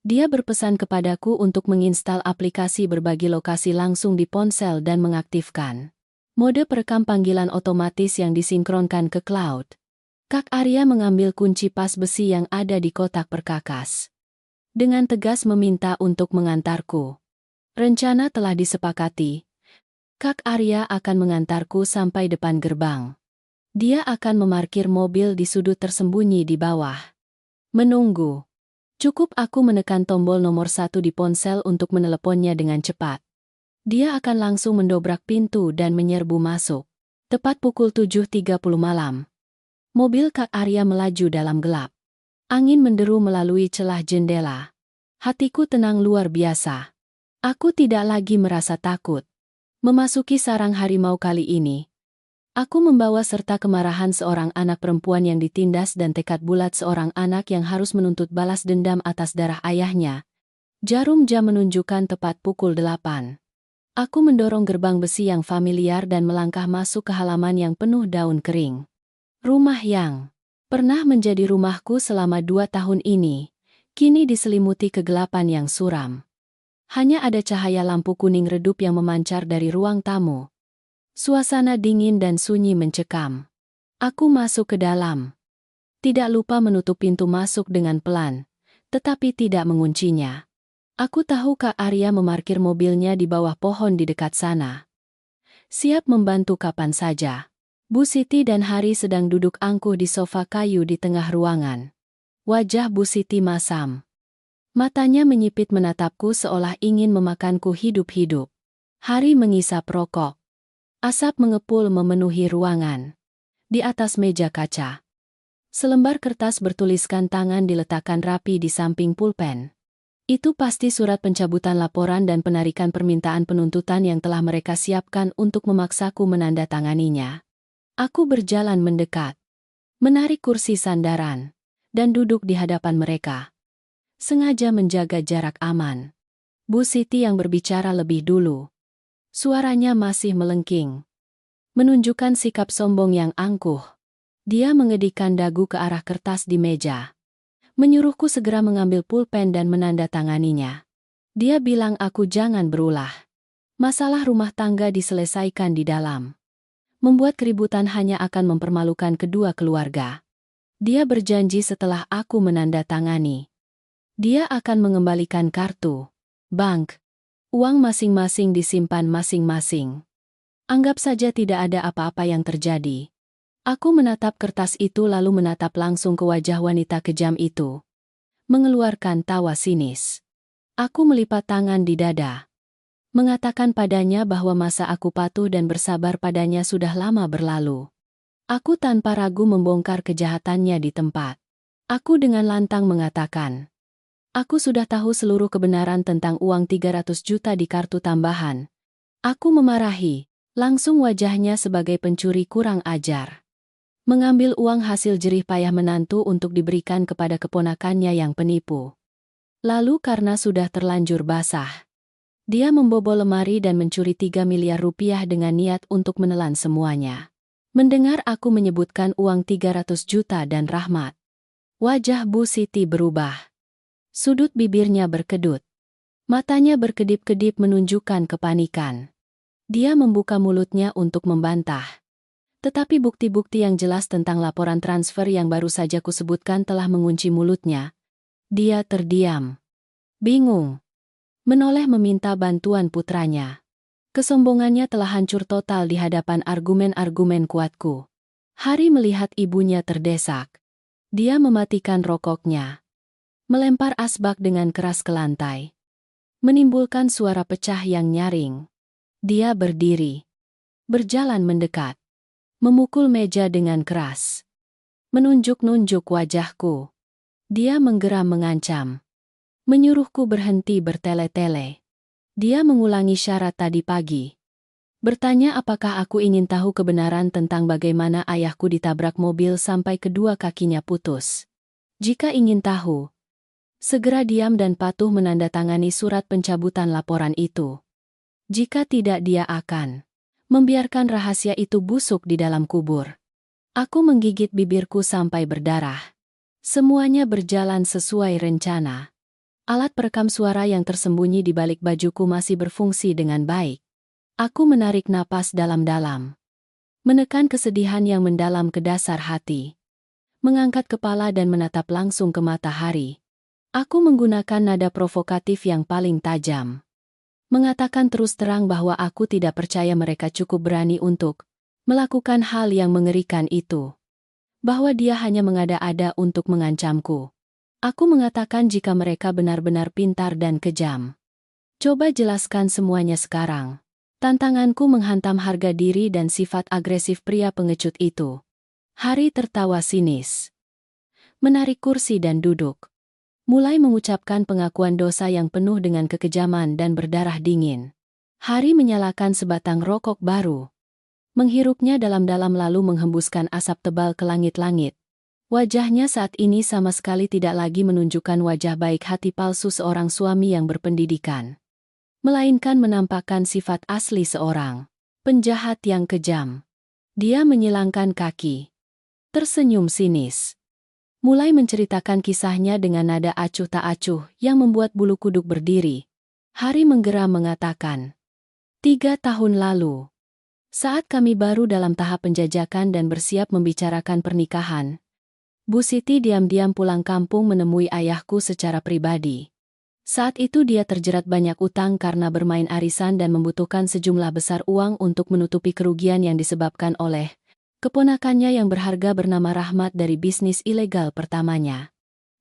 Dia berpesan kepadaku untuk menginstal aplikasi berbagi lokasi langsung di ponsel dan mengaktifkan mode perekam panggilan otomatis yang disinkronkan ke cloud. Kak Arya mengambil kunci pas besi yang ada di kotak perkakas. Dengan tegas meminta untuk mengantarku. Rencana telah disepakati. Kak Arya akan mengantarku sampai depan gerbang. Dia akan memarkir mobil di sudut tersembunyi di bawah. Menunggu. Cukup aku menekan tombol nomor 1 di ponsel untuk meneleponnya dengan cepat. Dia akan langsung mendobrak pintu dan menyerbu masuk. Tepat pukul 7.30 malam. Mobil Kak Arya melaju dalam gelap. Angin menderu melalui celah jendela. Hatiku tenang luar biasa. Aku tidak lagi merasa takut. Memasuki sarang harimau kali ini, aku membawa serta kemarahan seorang anak perempuan yang ditindas dan tekad bulat seorang anak yang harus menuntut balas dendam atas darah ayahnya. Jarum jam menunjukkan tepat pukul 8. Aku mendorong gerbang besi yang familiar dan melangkah masuk ke halaman yang penuh daun kering. Rumah yang pernah menjadi rumahku selama 2 tahun ini, kini diselimuti kegelapan yang suram. Hanya ada cahaya lampu kuning redup yang memancar dari ruang tamu. Suasana dingin dan sunyi mencekam. Aku masuk ke dalam. Tidak lupa menutup pintu masuk dengan pelan, tetapi tidak menguncinya. Aku tahu Kak Arya memarkir mobilnya di bawah pohon di dekat sana. Siap membantu kapan saja. Bu Siti dan Hari sedang duduk angkuh di sofa kayu di tengah ruangan. Wajah Bu Siti masam. Matanya menyipit menatapku seolah ingin memakanku hidup-hidup. Hari mengisap rokok. Asap mengepul memenuhi ruangan. Di atas meja kaca, selembar kertas bertuliskan tangan diletakkan rapi di samping pulpen. Itu pasti surat pencabutan laporan dan penarikan permintaan penuntutan yang telah mereka siapkan untuk memaksaku menandatanganinya. Aku berjalan mendekat, menarik kursi sandaran, dan duduk di hadapan mereka. Sengaja menjaga jarak aman. Bu Siti yang berbicara lebih dulu. Suaranya masih melengking, menunjukkan sikap sombong yang angkuh. Dia mengedikkan dagu ke arah kertas di meja. Menyuruhku segera mengambil pulpen dan menandatanganinya. Dia bilang aku jangan berulah. Masalah rumah tangga diselesaikan di dalam. Membuat keributan hanya akan mempermalukan kedua keluarga. Dia berjanji setelah aku menandatangani, dia akan mengembalikan kartu bank. Uang masing-masing disimpan masing-masing. Anggap saja tidak ada apa-apa yang terjadi. Aku menatap kertas itu lalu menatap langsung ke wajah wanita kejam itu. Mengeluarkan tawa sinis. Aku melipat tangan di dada. Mengatakan padanya bahwa masa aku patuh dan bersabar padanya sudah lama berlalu. Aku tanpa ragu membongkar kejahatannya di tempat. Aku dengan lantang mengatakan, aku sudah tahu seluruh kebenaran tentang uang 300 juta di kartu tambahan. Aku memarahi, langsung wajahnya sebagai pencuri kurang ajar. Mengambil uang hasil jerih payah menantu untuk diberikan kepada keponakannya yang penipu. Lalu karena sudah terlanjur basah, dia membobol lemari dan mencuri 3 miliar rupiah dengan niat untuk menelan semuanya. Mendengar aku menyebutkan uang 300 juta dan Rahmat, wajah Bu Siti berubah. Sudut bibirnya berkedut. Matanya berkedip-kedip menunjukkan kepanikan. Dia membuka mulutnya untuk membantah. Tetapi bukti-bukti yang jelas tentang laporan transfer yang baru saja kusebutkan telah mengunci mulutnya. Dia terdiam. Bingung. Menoleh meminta bantuan putranya. Kesombongannya telah hancur total di hadapan argumen-argumen kuatku. Hari melihat ibunya terdesak. Dia mematikan rokoknya. Melempar asbak dengan keras ke lantai. Menimbulkan suara pecah yang nyaring. Dia berdiri. Berjalan mendekat. Memukul meja dengan keras. Menunjuk-nunjuk wajahku. Dia menggeram mengancam. Menyuruhku berhenti bertele-tele. Dia mengulangi syarat tadi pagi. Bertanya apakah aku ingin tahu kebenaran tentang bagaimana ayahku ditabrak mobil sampai kedua kakinya putus. Jika ingin tahu, segera diam dan patuh menandatangani surat pencabutan laporan itu. Jika tidak dia akan membiarkan rahasia itu busuk di dalam kubur. Aku menggigit bibirku sampai berdarah. Semuanya berjalan sesuai rencana. Alat perekam suara yang tersembunyi di balik bajuku masih berfungsi dengan baik. Aku menarik napas dalam-dalam. Menekan kesedihan yang mendalam ke dasar hati. Mengangkat kepala dan menatap langsung ke matahari. Aku menggunakan nada provokatif yang paling tajam. Mengatakan terus terang bahwa aku tidak percaya mereka cukup berani untuk melakukan hal yang mengerikan itu. Bahwa dia hanya mengada-ada untuk mengancamku. Aku mengatakan jika mereka benar-benar pintar dan kejam. Coba jelaskan semuanya sekarang. Tantanganku menghantam harga diri dan sifat agresif pria pengecut itu. Hari tertawa sinis. Menarik kursi dan duduk. Mulai mengucapkan pengakuan dosa yang penuh dengan kekejaman dan berdarah dingin. Hari menyalakan sebatang rokok baru. Menghirupnya dalam-dalam lalu menghembuskan asap tebal ke langit-langit. Wajahnya saat ini sama sekali tidak lagi menunjukkan wajah baik hati palsu seorang suami yang berpendidikan. Melainkan menampakkan sifat asli seorang penjahat yang kejam. Dia menyilangkan kaki. Tersenyum sinis. Mulai menceritakan kisahnya dengan nada acuh tak acuh yang membuat bulu kuduk berdiri. Hari menggeram mengatakan, 3 tahun lalu, saat kami baru dalam tahap penjajakan dan bersiap membicarakan pernikahan, Bu Siti diam-diam pulang kampung menemui ayahku secara pribadi. Saat itu dia terjerat banyak utang karena bermain arisan dan membutuhkan sejumlah besar uang untuk menutupi kerugian yang disebabkan oleh keponakannya yang berharga bernama Rahmat dari bisnis ilegal pertamanya.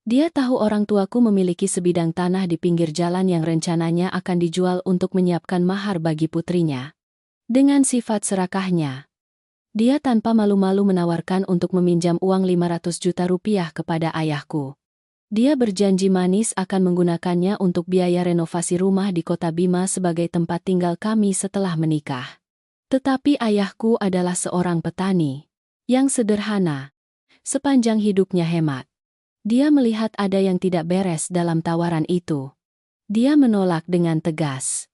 Dia tahu orang tuaku memiliki sebidang tanah di pinggir jalan yang rencananya akan dijual untuk menyiapkan mahar bagi putrinya. Dengan sifat serakahnya, dia tanpa malu-malu menawarkan untuk meminjam uang 500 juta rupiah kepada ayahku. Dia berjanji manis akan menggunakannya untuk biaya renovasi rumah di kota Bima sebagai tempat tinggal kami setelah menikah. Tetapi ayahku adalah seorang petani yang sederhana. Sepanjang hidupnya hemat. Dia melihat ada yang tidak beres dalam tawaran itu. Dia menolak dengan tegas.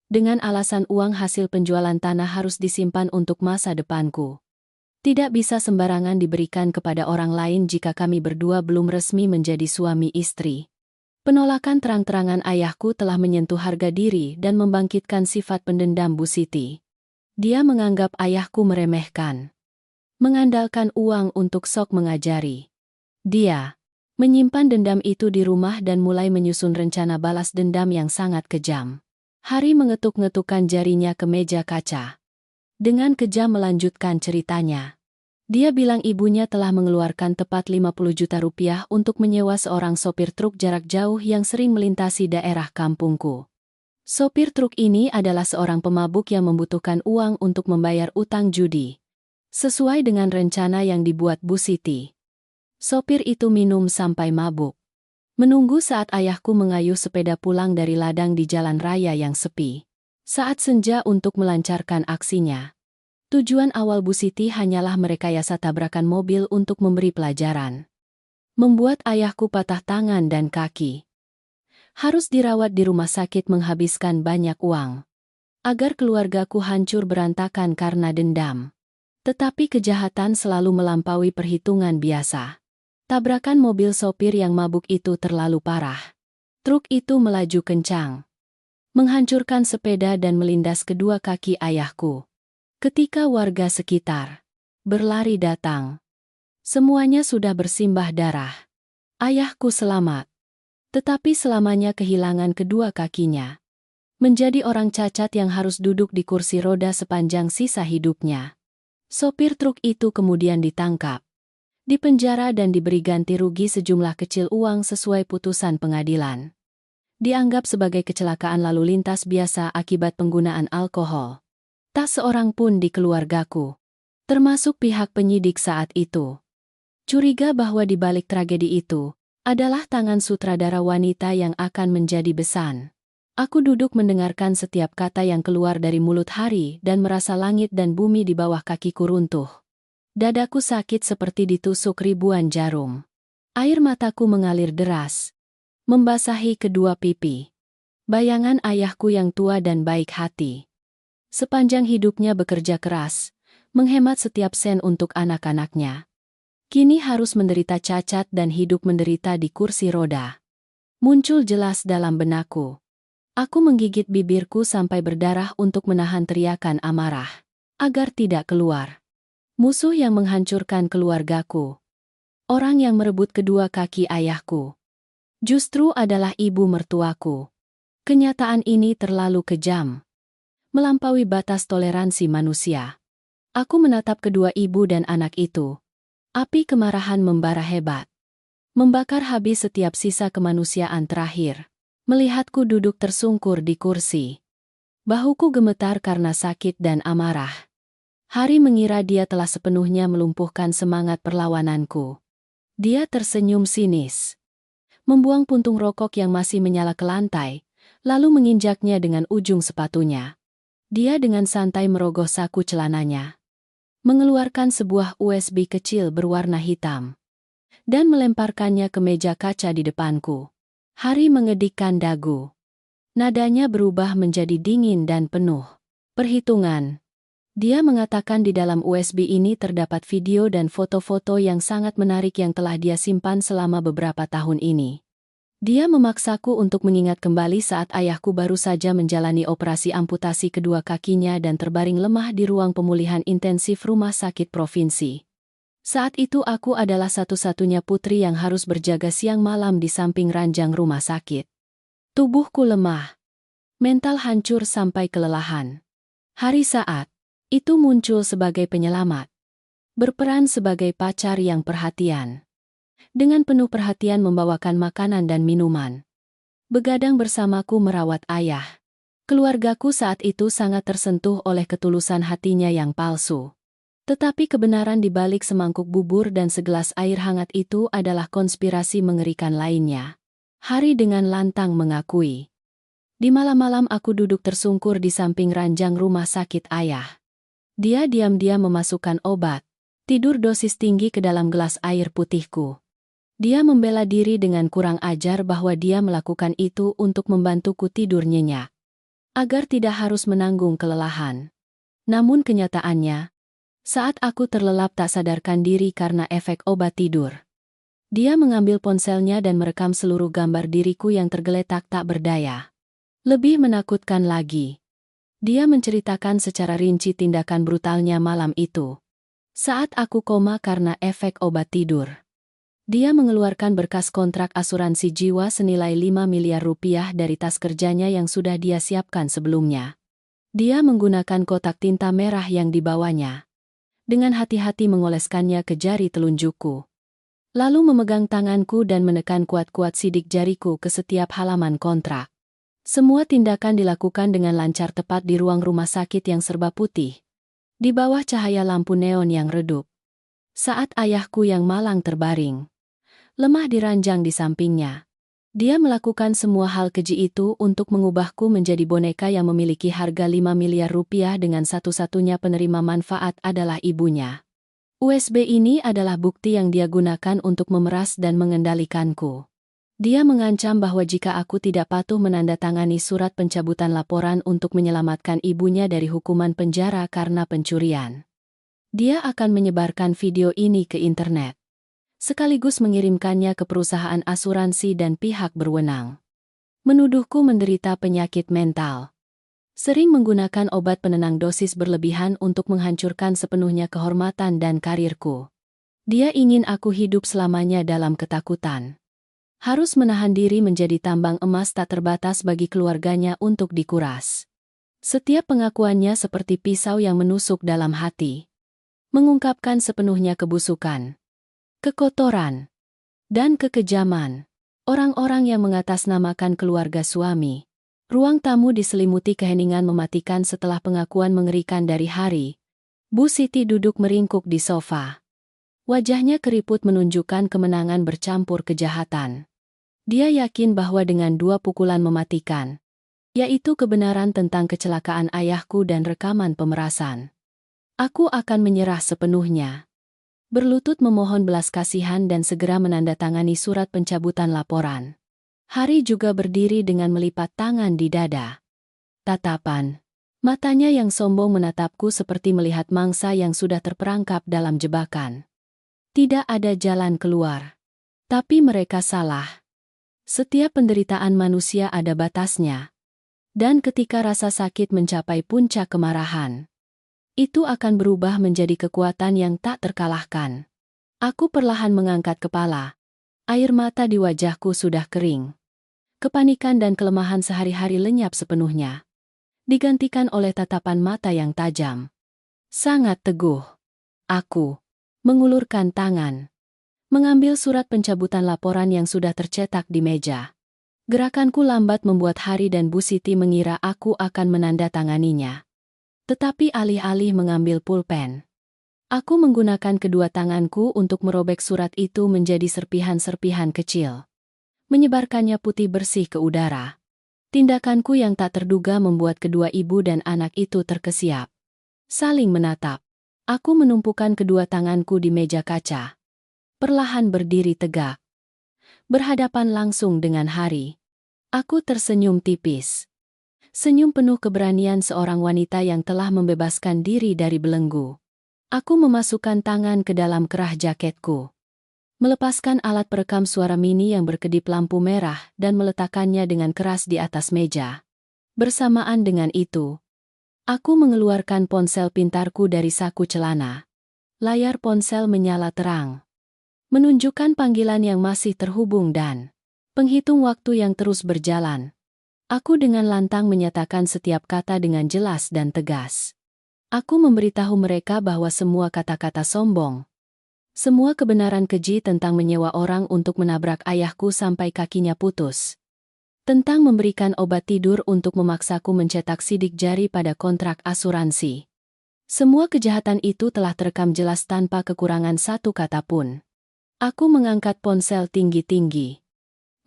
Dengan alasan uang hasil penjualan tanah harus disimpan untuk masa depanku. Tidak bisa sembarangan diberikan kepada orang lain jika kami berdua belum resmi menjadi suami istri. Penolakan terang-terangan ayahku telah menyentuh harga diri dan membangkitkan sifat pendendam Bu Siti. Dia menganggap ayahku meremehkan. Mengandalkan uang untuk sok mengajari. Dia menyimpan dendam itu di rumah dan mulai menyusun rencana balas dendam yang sangat kejam. Hari mengetuk-ngetukkan jarinya ke meja kaca. Dengan kejam melanjutkan ceritanya. Dia bilang ibunya telah mengeluarkan tepat 50 juta rupiah untuk menyewa seorang sopir truk jarak jauh yang sering melintasi daerah kampungku. Sopir truk ini adalah seorang pemabuk yang membutuhkan uang untuk membayar utang judi. Sesuai dengan rencana yang dibuat Bu Siti. Sopir itu minum sampai mabuk. Menunggu saat ayahku mengayuh sepeda pulang dari ladang di jalan raya yang sepi. Saat senja untuk melancarkan aksinya. Tujuan awal Bu Siti hanyalah merekayasa tabrakan mobil untuk memberi pelajaran. Membuat ayahku patah tangan dan kaki. Harus dirawat di rumah sakit menghabiskan banyak uang. Agar keluargaku hancur berantakan karena dendam. Tetapi kejahatan selalu melampaui perhitungan biasa. Tabrakan mobil sopir yang mabuk itu terlalu parah. Truk itu melaju kencang. Menghancurkan sepeda dan melindas kedua kaki ayahku. Ketika warga sekitar berlari datang, semuanya sudah bersimbah darah. Ayahku selamat, tetapi selamanya kehilangan kedua kakinya. Menjadi orang cacat yang harus duduk di kursi roda sepanjang sisa hidupnya. Sopir truk itu kemudian ditangkap, dipenjara dan diberi ganti rugi sejumlah kecil uang sesuai putusan pengadilan. Dianggap sebagai kecelakaan lalu lintas biasa akibat penggunaan alkohol. Tak seorang pun di keluargaku, termasuk pihak penyidik saat itu, curiga bahwa di balik tragedi itu, adalah tangan sutradara wanita yang akan menjadi besan. Aku duduk mendengarkan setiap kata yang keluar dari mulut Hari dan merasa langit dan bumi di bawah kakiku runtuh. Dadaku sakit seperti ditusuk ribuan jarum. Air mataku mengalir deras, membasahi kedua pipi. Bayangan ayahku yang tua dan baik hati. Sepanjang hidupnya bekerja keras, menghemat setiap sen untuk anak-anaknya. Kini harus menderita cacat dan hidup menderita di kursi roda. Muncul jelas dalam benakku. Aku menggigit bibirku sampai berdarah untuk menahan teriakan amarah, agar tidak keluar. Musuh yang menghancurkan keluargaku. Orang yang merebut kedua kaki ayahku. Justru adalah ibu mertuaku. Kenyataan ini terlalu kejam. Melampaui batas toleransi manusia. Aku menatap kedua ibu dan anak itu. Api kemarahan membara hebat. Membakar habis setiap sisa kemanusiaan terakhir. Melihatku duduk tersungkur di kursi. Bahuku gemetar karena sakit dan amarah. Hari mengira dia telah sepenuhnya melumpuhkan semangat perlawananku. Dia tersenyum sinis. Membuang puntung rokok yang masih menyala ke lantai, lalu menginjaknya dengan ujung sepatunya. Dia dengan santai merogoh saku celananya. Mengeluarkan sebuah USB kecil berwarna hitam. Dan melemparkannya ke meja kaca di depanku. Hari mengedikkan dagu. Nadanya berubah menjadi dingin dan penuh perhitungan. Dia mengatakan di dalam USB ini terdapat video dan foto-foto yang sangat menarik yang telah dia simpan selama beberapa tahun ini. Dia memaksaku untuk mengingat kembali saat ayahku baru saja menjalani operasi amputasi kedua kakinya dan terbaring lemah di ruang pemulihan intensif rumah sakit provinsi. Saat itu aku adalah satu-satunya putri yang harus berjaga siang malam di samping ranjang rumah sakit. Tubuhku lemah. Mental hancur sampai kelelahan. Hari saat itu muncul sebagai penyelamat. Berperan sebagai pacar yang perhatian. Dengan penuh perhatian membawakan makanan dan minuman. Begadang bersamaku merawat ayah. Keluargaku saat itu sangat tersentuh oleh ketulusan hatinya yang palsu. Tetapi kebenaran di balik semangkuk bubur dan segelas air hangat itu adalah konspirasi mengerikan lainnya. Hari dengan lantang mengakui. Di malam-malam aku duduk tersungkur di samping ranjang rumah sakit ayah. Dia diam-diam memasukkan obat, tidur dosis tinggi ke dalam gelas air putihku. Dia membela diri dengan kurang ajar bahwa dia melakukan itu untuk membantuku tidur nyenyak. Agar tidak harus menanggung kelelahan. Namun kenyataannya, saat aku terlelap tak sadarkan diri karena efek obat tidur. Dia mengambil ponselnya dan merekam seluruh gambar diriku yang tergeletak tak berdaya. Lebih menakutkan lagi. Dia menceritakan secara rinci tindakan brutalnya malam itu. Saat aku koma karena efek obat tidur. Dia mengeluarkan berkas kontrak asuransi jiwa senilai 5 miliar rupiah dari tas kerjanya yang sudah dia siapkan sebelumnya. Dia menggunakan kotak tinta merah yang dibawanya. Dengan hati-hati mengoleskannya ke jari telunjukku. Lalu memegang tanganku dan menekan kuat-kuat sidik jariku ke setiap halaman kontrak. Semua tindakan dilakukan dengan lancar tepat di ruang rumah sakit yang serba putih. Di bawah cahaya lampu neon yang redup. Saat ayahku yang malang terbaring. Lemah di ranjang di sampingnya. Dia melakukan semua hal keji itu untuk mengubahku menjadi boneka yang memiliki harga 5 miliar rupiah dengan satu-satunya penerima manfaat adalah ibunya. USB ini adalah bukti yang dia gunakan untuk memeras dan mengendalikanku. Dia mengancam bahwa jika aku tidak patuh menandatangani surat pencabutan laporan untuk menyelamatkan ibunya dari hukuman penjara karena pencurian. Dia akan menyebarkan video ini ke internet. Sekaligus mengirimkannya ke perusahaan asuransi dan pihak berwenang. Menuduhku menderita penyakit mental. Sering menggunakan obat penenang dosis berlebihan untuk menghancurkan sepenuhnya kehormatan dan karirku. Dia ingin aku hidup selamanya dalam ketakutan. Harus menahan diri menjadi tambang emas tak terbatas bagi keluarganya untuk dikuras. Setiap pengakuannya seperti pisau yang menusuk dalam hati. Mengungkapkan sepenuhnya kebusukan, kekotoran, dan kekejaman. Orang-orang yang mengatasnamakan keluarga suami. Ruang tamu diselimuti keheningan mematikan setelah pengakuan mengerikan dari Hari. Bu Siti duduk meringkuk di sofa. Wajahnya keriput menunjukkan kemenangan bercampur kejahatan. Dia yakin bahwa dengan 2 pukulan mematikan, yaitu kebenaran tentang kecelakaan ayahku dan rekaman pemerasan, aku akan menyerah sepenuhnya. Berlutut memohon belas kasihan dan segera menandatangani surat pencabutan laporan. Hari juga berdiri dengan melipat tangan di dada. Tatapan matanya yang sombong menatapku seperti melihat mangsa yang sudah terperangkap dalam jebakan. Tidak ada jalan keluar. Tapi mereka salah. Setiap penderitaan manusia ada batasnya. Dan ketika rasa sakit mencapai puncak kemarahan, itu akan berubah menjadi kekuatan yang tak terkalahkan. Aku perlahan mengangkat kepala. Air mata di wajahku sudah kering. Kepanikan dan kelemahan sehari-hari lenyap sepenuhnya, digantikan oleh tatapan mata yang tajam. Sangat teguh. Aku mengulurkan tangan, mengambil surat pencabutan laporan yang sudah tercetak di meja. Gerakanku lambat membuat Hari dan Bu Siti mengira aku akan menandatanganinya. Tetapi alih-alih mengambil pulpen, aku menggunakan kedua tanganku untuk merobek surat itu menjadi serpihan-serpihan kecil, menyebarkannya putih bersih ke udara. Tindakanku yang tak terduga membuat kedua ibu dan anak itu terkesiap. Saling menatap. Aku menumpukan kedua tanganku di meja kaca. Perlahan berdiri tegak. Berhadapan langsung dengan Hari. Aku tersenyum tipis. Senyum penuh keberanian seorang wanita yang telah membebaskan diri dari belenggu. Aku memasukkan tangan ke dalam kerah jaketku, melepaskan alat perekam suara mini yang berkedip lampu merah dan meletakkannya dengan keras di atas meja. Bersamaan dengan itu, aku mengeluarkan ponsel pintarku dari saku celana. Layar ponsel menyala terang, menunjukkan panggilan yang masih terhubung dan penghitung waktu yang terus berjalan. Aku dengan lantang menyatakan setiap kata dengan jelas dan tegas. Aku memberitahu mereka bahwa semua kata-kata sombong, semua kebenaran keji tentang menyewa orang untuk menabrak ayahku sampai kakinya putus, tentang memberikan obat tidur untuk memaksaku mencetak sidik jari pada kontrak asuransi. Semua kejahatan itu telah terekam jelas tanpa kekurangan satu kata pun. Aku mengangkat ponsel tinggi-tinggi,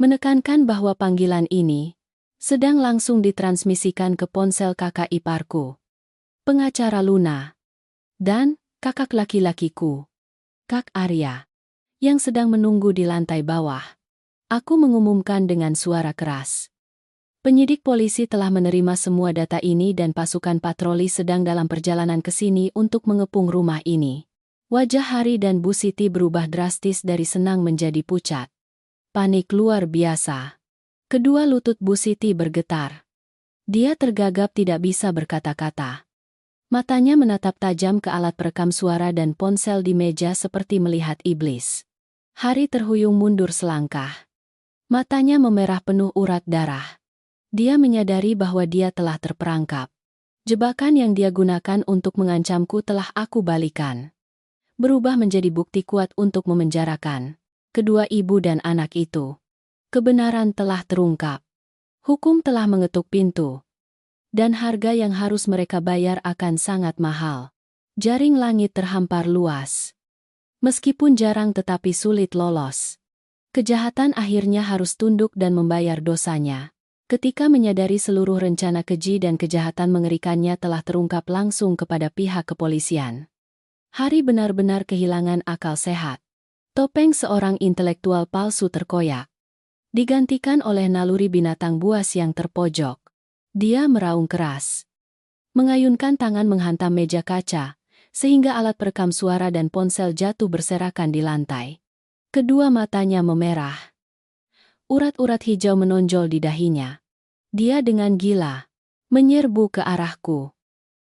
menekankan bahwa panggilan ini sedang langsung ditransmisikan ke ponsel kakak iparku, pengacara Luna, dan kakak laki-lakiku, Kak Arya, yang sedang menunggu di lantai bawah. Aku mengumumkan dengan suara keras. Penyidik polisi telah menerima semua data ini dan pasukan patroli sedang dalam perjalanan ke sini untuk mengepung rumah ini. Wajah Hari dan Bu Siti berubah drastis dari senang menjadi pucat. Panik luar biasa. Kedua lutut Bu Siti bergetar. Dia tergagap tidak bisa berkata-kata. Matanya menatap tajam ke alat perekam suara dan ponsel di meja seperti melihat iblis. Hari terhuyung mundur selangkah. Matanya memerah penuh urat darah. Dia menyadari bahwa dia telah terperangkap. Jebakan yang dia gunakan untuk mengancamku telah aku balikan, berubah menjadi bukti kuat untuk memenjarakan kedua ibu dan anak itu. Kebenaran telah terungkap. Hukum telah mengetuk pintu. Dan harga yang harus mereka bayar akan sangat mahal. Jaring langit terhampar luas. Meskipun jarang tetapi sulit lolos. Kejahatan akhirnya harus tunduk dan membayar dosanya. Ketika menyadari seluruh rencana keji dan kejahatan mengerikannya telah terungkap langsung kepada pihak kepolisian, Hari benar-benar kehilangan akal sehat. Topeng seorang intelektual palsu terkoyak, digantikan oleh naluri binatang buas yang terpojok. Dia meraung keras, mengayunkan tangan menghantam meja kaca, sehingga alat perekam suara dan ponsel jatuh berserakan di lantai. Kedua matanya memerah. Urat-urat hijau menonjol di dahinya. Dia dengan gila menyerbu ke arahku.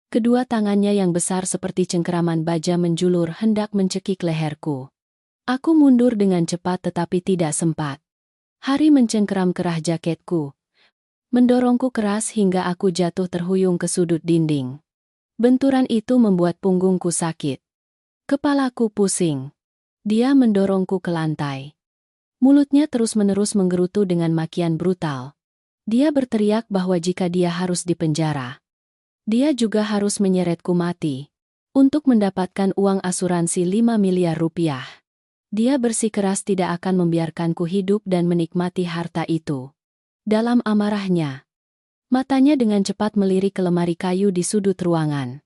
Kedua tangannya yang besar seperti cengkeraman baja menjulur hendak mencekik leherku. Aku mundur dengan cepat tetapi tidak sempat. Hari mencengkeram kerah jaketku, mendorongku keras hingga aku jatuh terhuyung ke sudut dinding. Benturan itu membuat punggungku sakit. Kepalaku pusing. Dia mendorongku ke lantai. Mulutnya terus-menerus menggerutu dengan makian brutal. Dia berteriak bahwa jika dia harus dipenjara, dia juga harus menyeretku mati. untuk mendapatkan uang asuransi 5 miliar rupiah. Dia bersikeras tidak akan membiarkanku hidup dan menikmati harta itu. Dalam amarahnya, matanya dengan cepat melirik ke lemari kayu di sudut ruangan.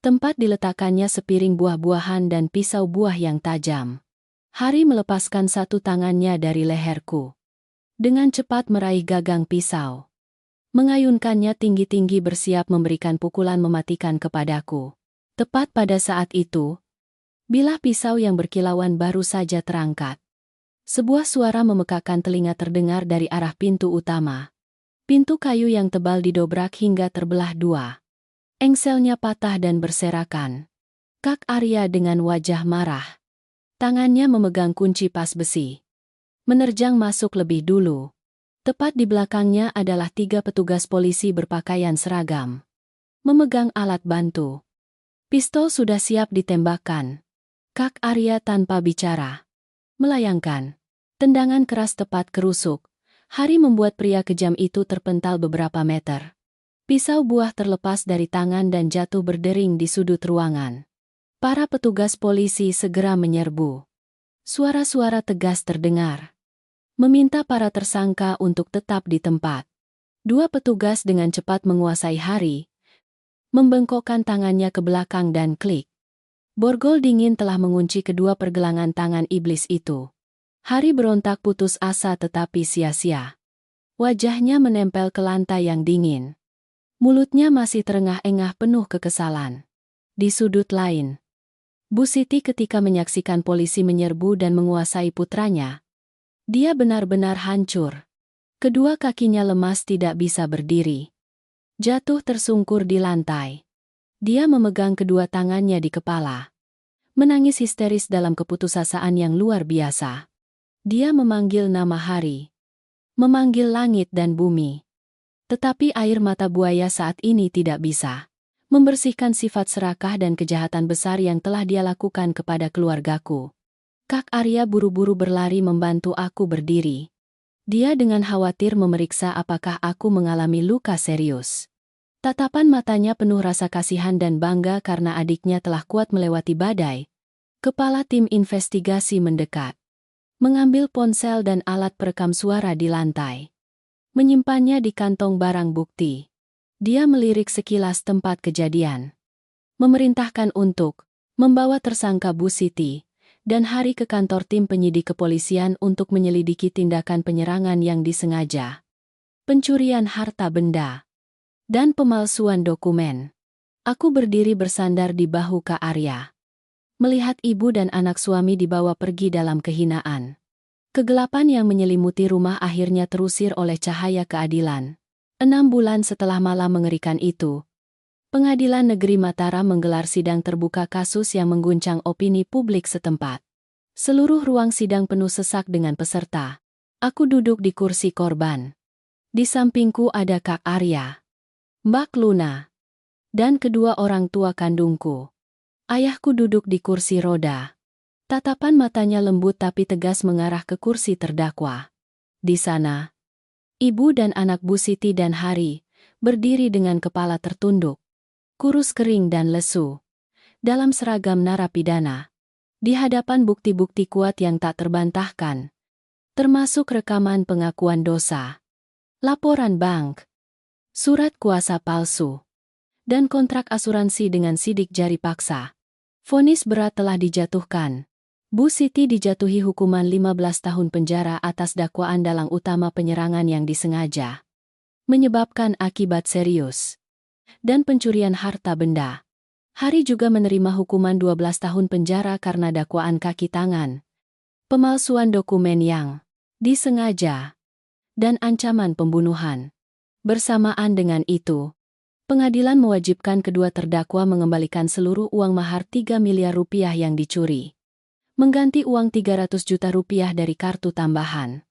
Tempat diletakkannya sepiring buah-buahan dan pisau buah yang tajam. Hari melepaskan satu tangannya dari leherku. Dengan cepat meraih gagang pisau. Mengayunkannya tinggi-tinggi bersiap memberikan pukulan mematikan kepadaku. Tepat pada saat itu, bilah pisau yang berkilauan baru saja terangkat. Sebuah suara memekakan telinga terdengar dari arah pintu utama. Pintu kayu yang tebal didobrak hingga terbelah dua. Engselnya patah dan berserakan. Kak Arya dengan wajah marah. Tangannya memegang kunci pas besi. Menerjang masuk lebih dulu. Tepat di belakangnya adalah 3 petugas polisi berpakaian seragam. Memegang alat bantu. Pistol sudah siap ditembakkan. Kak Arya tanpa bicara. Melayangkan. Tendangan keras tepat kerusuk. Hari membuat pria kejam itu terpental beberapa meter. Pisau buah terlepas dari tangan dan jatuh berdering di sudut ruangan. Para petugas polisi segera menyerbu. Suara-suara tegas terdengar. Meminta para tersangka untuk tetap di tempat. 2 petugas dengan cepat menguasai Hari. Membengkokkan tangannya ke belakang dan klik. Borgol dingin telah mengunci kedua pergelangan tangan iblis itu. Hari berontak putus asa tetapi sia-sia. Wajahnya menempel ke lantai yang dingin. Mulutnya masih terengah-engah penuh kekesalan. Di sudut lain, Bu Siti ketika menyaksikan polisi menyerbu dan menguasai putranya, dia benar-benar hancur. Kedua kakinya lemas tidak bisa berdiri. Jatuh tersungkur di lantai. Dia memegang kedua tangannya di kepala. Menangis histeris dalam keputusasaan yang luar biasa. Dia memanggil nama Hari. Memanggil langit dan bumi. Tetapi air mata buaya saat ini tidak bisa membersihkan sifat serakah dan kejahatan besar yang telah dia lakukan kepada keluargaku. Kak Arya buru-buru berlari membantu aku berdiri. Dia dengan khawatir memeriksa apakah aku mengalami luka serius. Tatapan matanya penuh rasa kasihan dan bangga karena adiknya telah kuat melewati badai. Kepala tim investigasi mendekat. Mengambil ponsel dan alat perekam suara di lantai. Menyimpannya di kantong barang bukti. Dia melirik sekilas tempat kejadian. Memerintahkan untuk membawa tersangka Bu Siti dan Hari ke kantor tim penyidik kepolisian untuk menyelidiki tindakan penyerangan yang disengaja, pencurian harta benda, dan pemalsuan dokumen. Aku berdiri bersandar di bahu Kak Arya. Melihat ibu dan anak suami dibawa pergi dalam kehinaan. Kegelapan yang menyelimuti rumah akhirnya terusir oleh cahaya keadilan. 6 bulan setelah malam mengerikan itu, Pengadilan Negeri Mataram menggelar sidang terbuka kasus yang mengguncang opini publik setempat. Seluruh ruang sidang penuh sesak dengan peserta. Aku duduk di kursi korban. Di sampingku ada Kak Arya, Mbak Luna, dan kedua orang tua kandungku. Ayahku duduk di kursi roda. Tatapan matanya lembut tapi tegas mengarah ke kursi terdakwa. Di sana, ibu dan anak Bu Siti dan Hari berdiri dengan kepala tertunduk, kurus kering dan lesu, dalam seragam narapidana, di hadapan bukti-bukti kuat yang tak terbantahkan, termasuk rekaman pengakuan dosa, laporan bank, surat kuasa palsu, dan kontrak asuransi dengan sidik jari paksa. Vonis berat telah dijatuhkan. Bu Siti dijatuhi hukuman 15 tahun penjara atas dakwaan dalang utama penyerangan yang disengaja, menyebabkan akibat serius, dan pencurian harta benda. Hari juga menerima hukuman 12 tahun penjara karena dakwaan kaki tangan, pemalsuan dokumen yang disengaja, dan ancaman pembunuhan. Bersamaan dengan itu, pengadilan mewajibkan kedua terdakwa mengembalikan seluruh uang mahar 3 miliar rupiah yang dicuri, mengganti uang 300 juta rupiah dari kartu tambahan,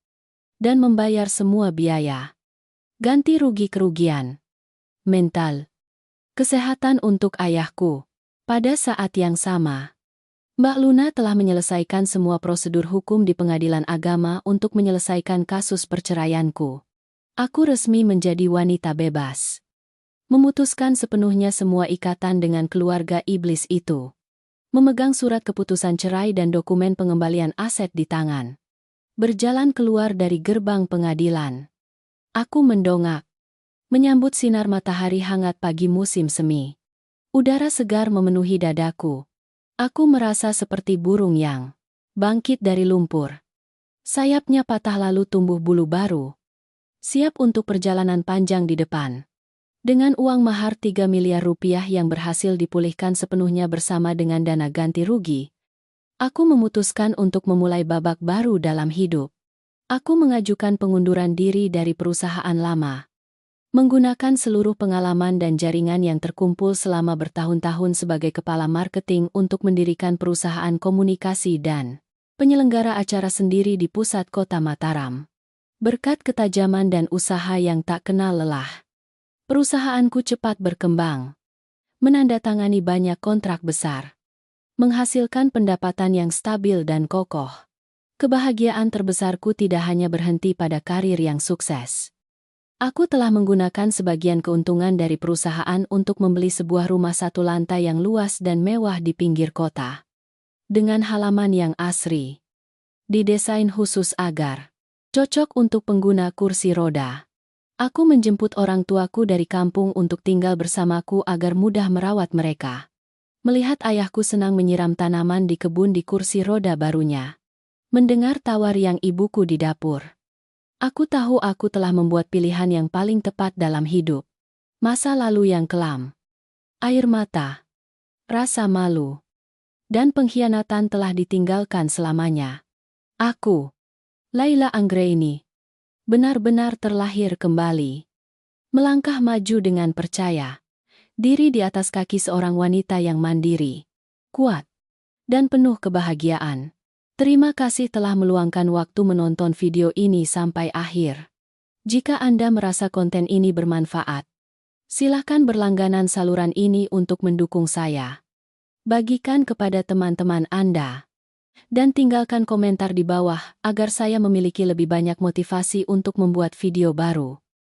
dan membayar semua biaya ganti rugi kerugian mental, kesehatan untuk ayahku. Pada saat yang sama, Mbak Luna telah menyelesaikan semua prosedur hukum di pengadilan agama untuk menyelesaikan kasus perceraianku. Aku resmi menjadi wanita bebas. Memutuskan sepenuhnya semua ikatan dengan keluarga iblis itu. Memegang surat keputusan cerai dan dokumen pengembalian aset di tangan. Berjalan keluar dari gerbang pengadilan. Aku mendongak. Menyambut sinar matahari hangat pagi musim semi. Udara segar memenuhi dadaku. Aku merasa seperti burung yang bangkit dari lumpur. Sayapnya patah lalu tumbuh bulu baru. Siap untuk perjalanan panjang di depan. Dengan uang mahar 3 miliar rupiah yang berhasil dipulihkan sepenuhnya bersama dengan dana ganti rugi, aku memutuskan untuk memulai babak baru dalam hidup. Aku mengajukan pengunduran diri dari perusahaan lama. Menggunakan seluruh pengalaman dan jaringan yang terkumpul selama bertahun-tahun sebagai kepala marketing untuk mendirikan perusahaan komunikasi dan penyelenggara acara sendiri di pusat kota Mataram. Berkat ketajaman dan usaha yang tak kenal lelah, perusahaanku cepat berkembang, menandatangani banyak kontrak besar, menghasilkan pendapatan yang stabil dan kokoh. Kebahagiaan terbesarku tidak hanya berhenti pada karir yang sukses. Aku telah menggunakan sebagian keuntungan dari perusahaan untuk membeli sebuah rumah satu lantai yang luas dan mewah di pinggir kota. Dengan halaman yang asri, didesain khusus agar cocok untuk pengguna kursi roda. Aku menjemput orang tuaku dari kampung untuk tinggal bersamaku agar mudah merawat mereka. Melihat ayahku senang menyiram tanaman di kebun di kursi roda barunya. Mendengar tawar yang ibuku di dapur. Aku tahu aku telah membuat pilihan yang paling tepat dalam hidup. Masa lalu yang kelam, air mata, rasa malu, dan pengkhianatan telah ditinggalkan selamanya. Aku, Laila Anggraini, benar-benar terlahir kembali. Melangkah maju dengan percaya diri di atas kaki seorang wanita yang mandiri, kuat, dan penuh kebahagiaan. Terima kasih telah meluangkan waktu menonton video ini sampai akhir. Jika Anda merasa konten ini bermanfaat, silakan berlangganan saluran ini untuk mendukung saya. Bagikan kepada teman-teman Anda. Dan tinggalkan komentar di bawah agar saya memiliki lebih banyak motivasi untuk membuat video baru.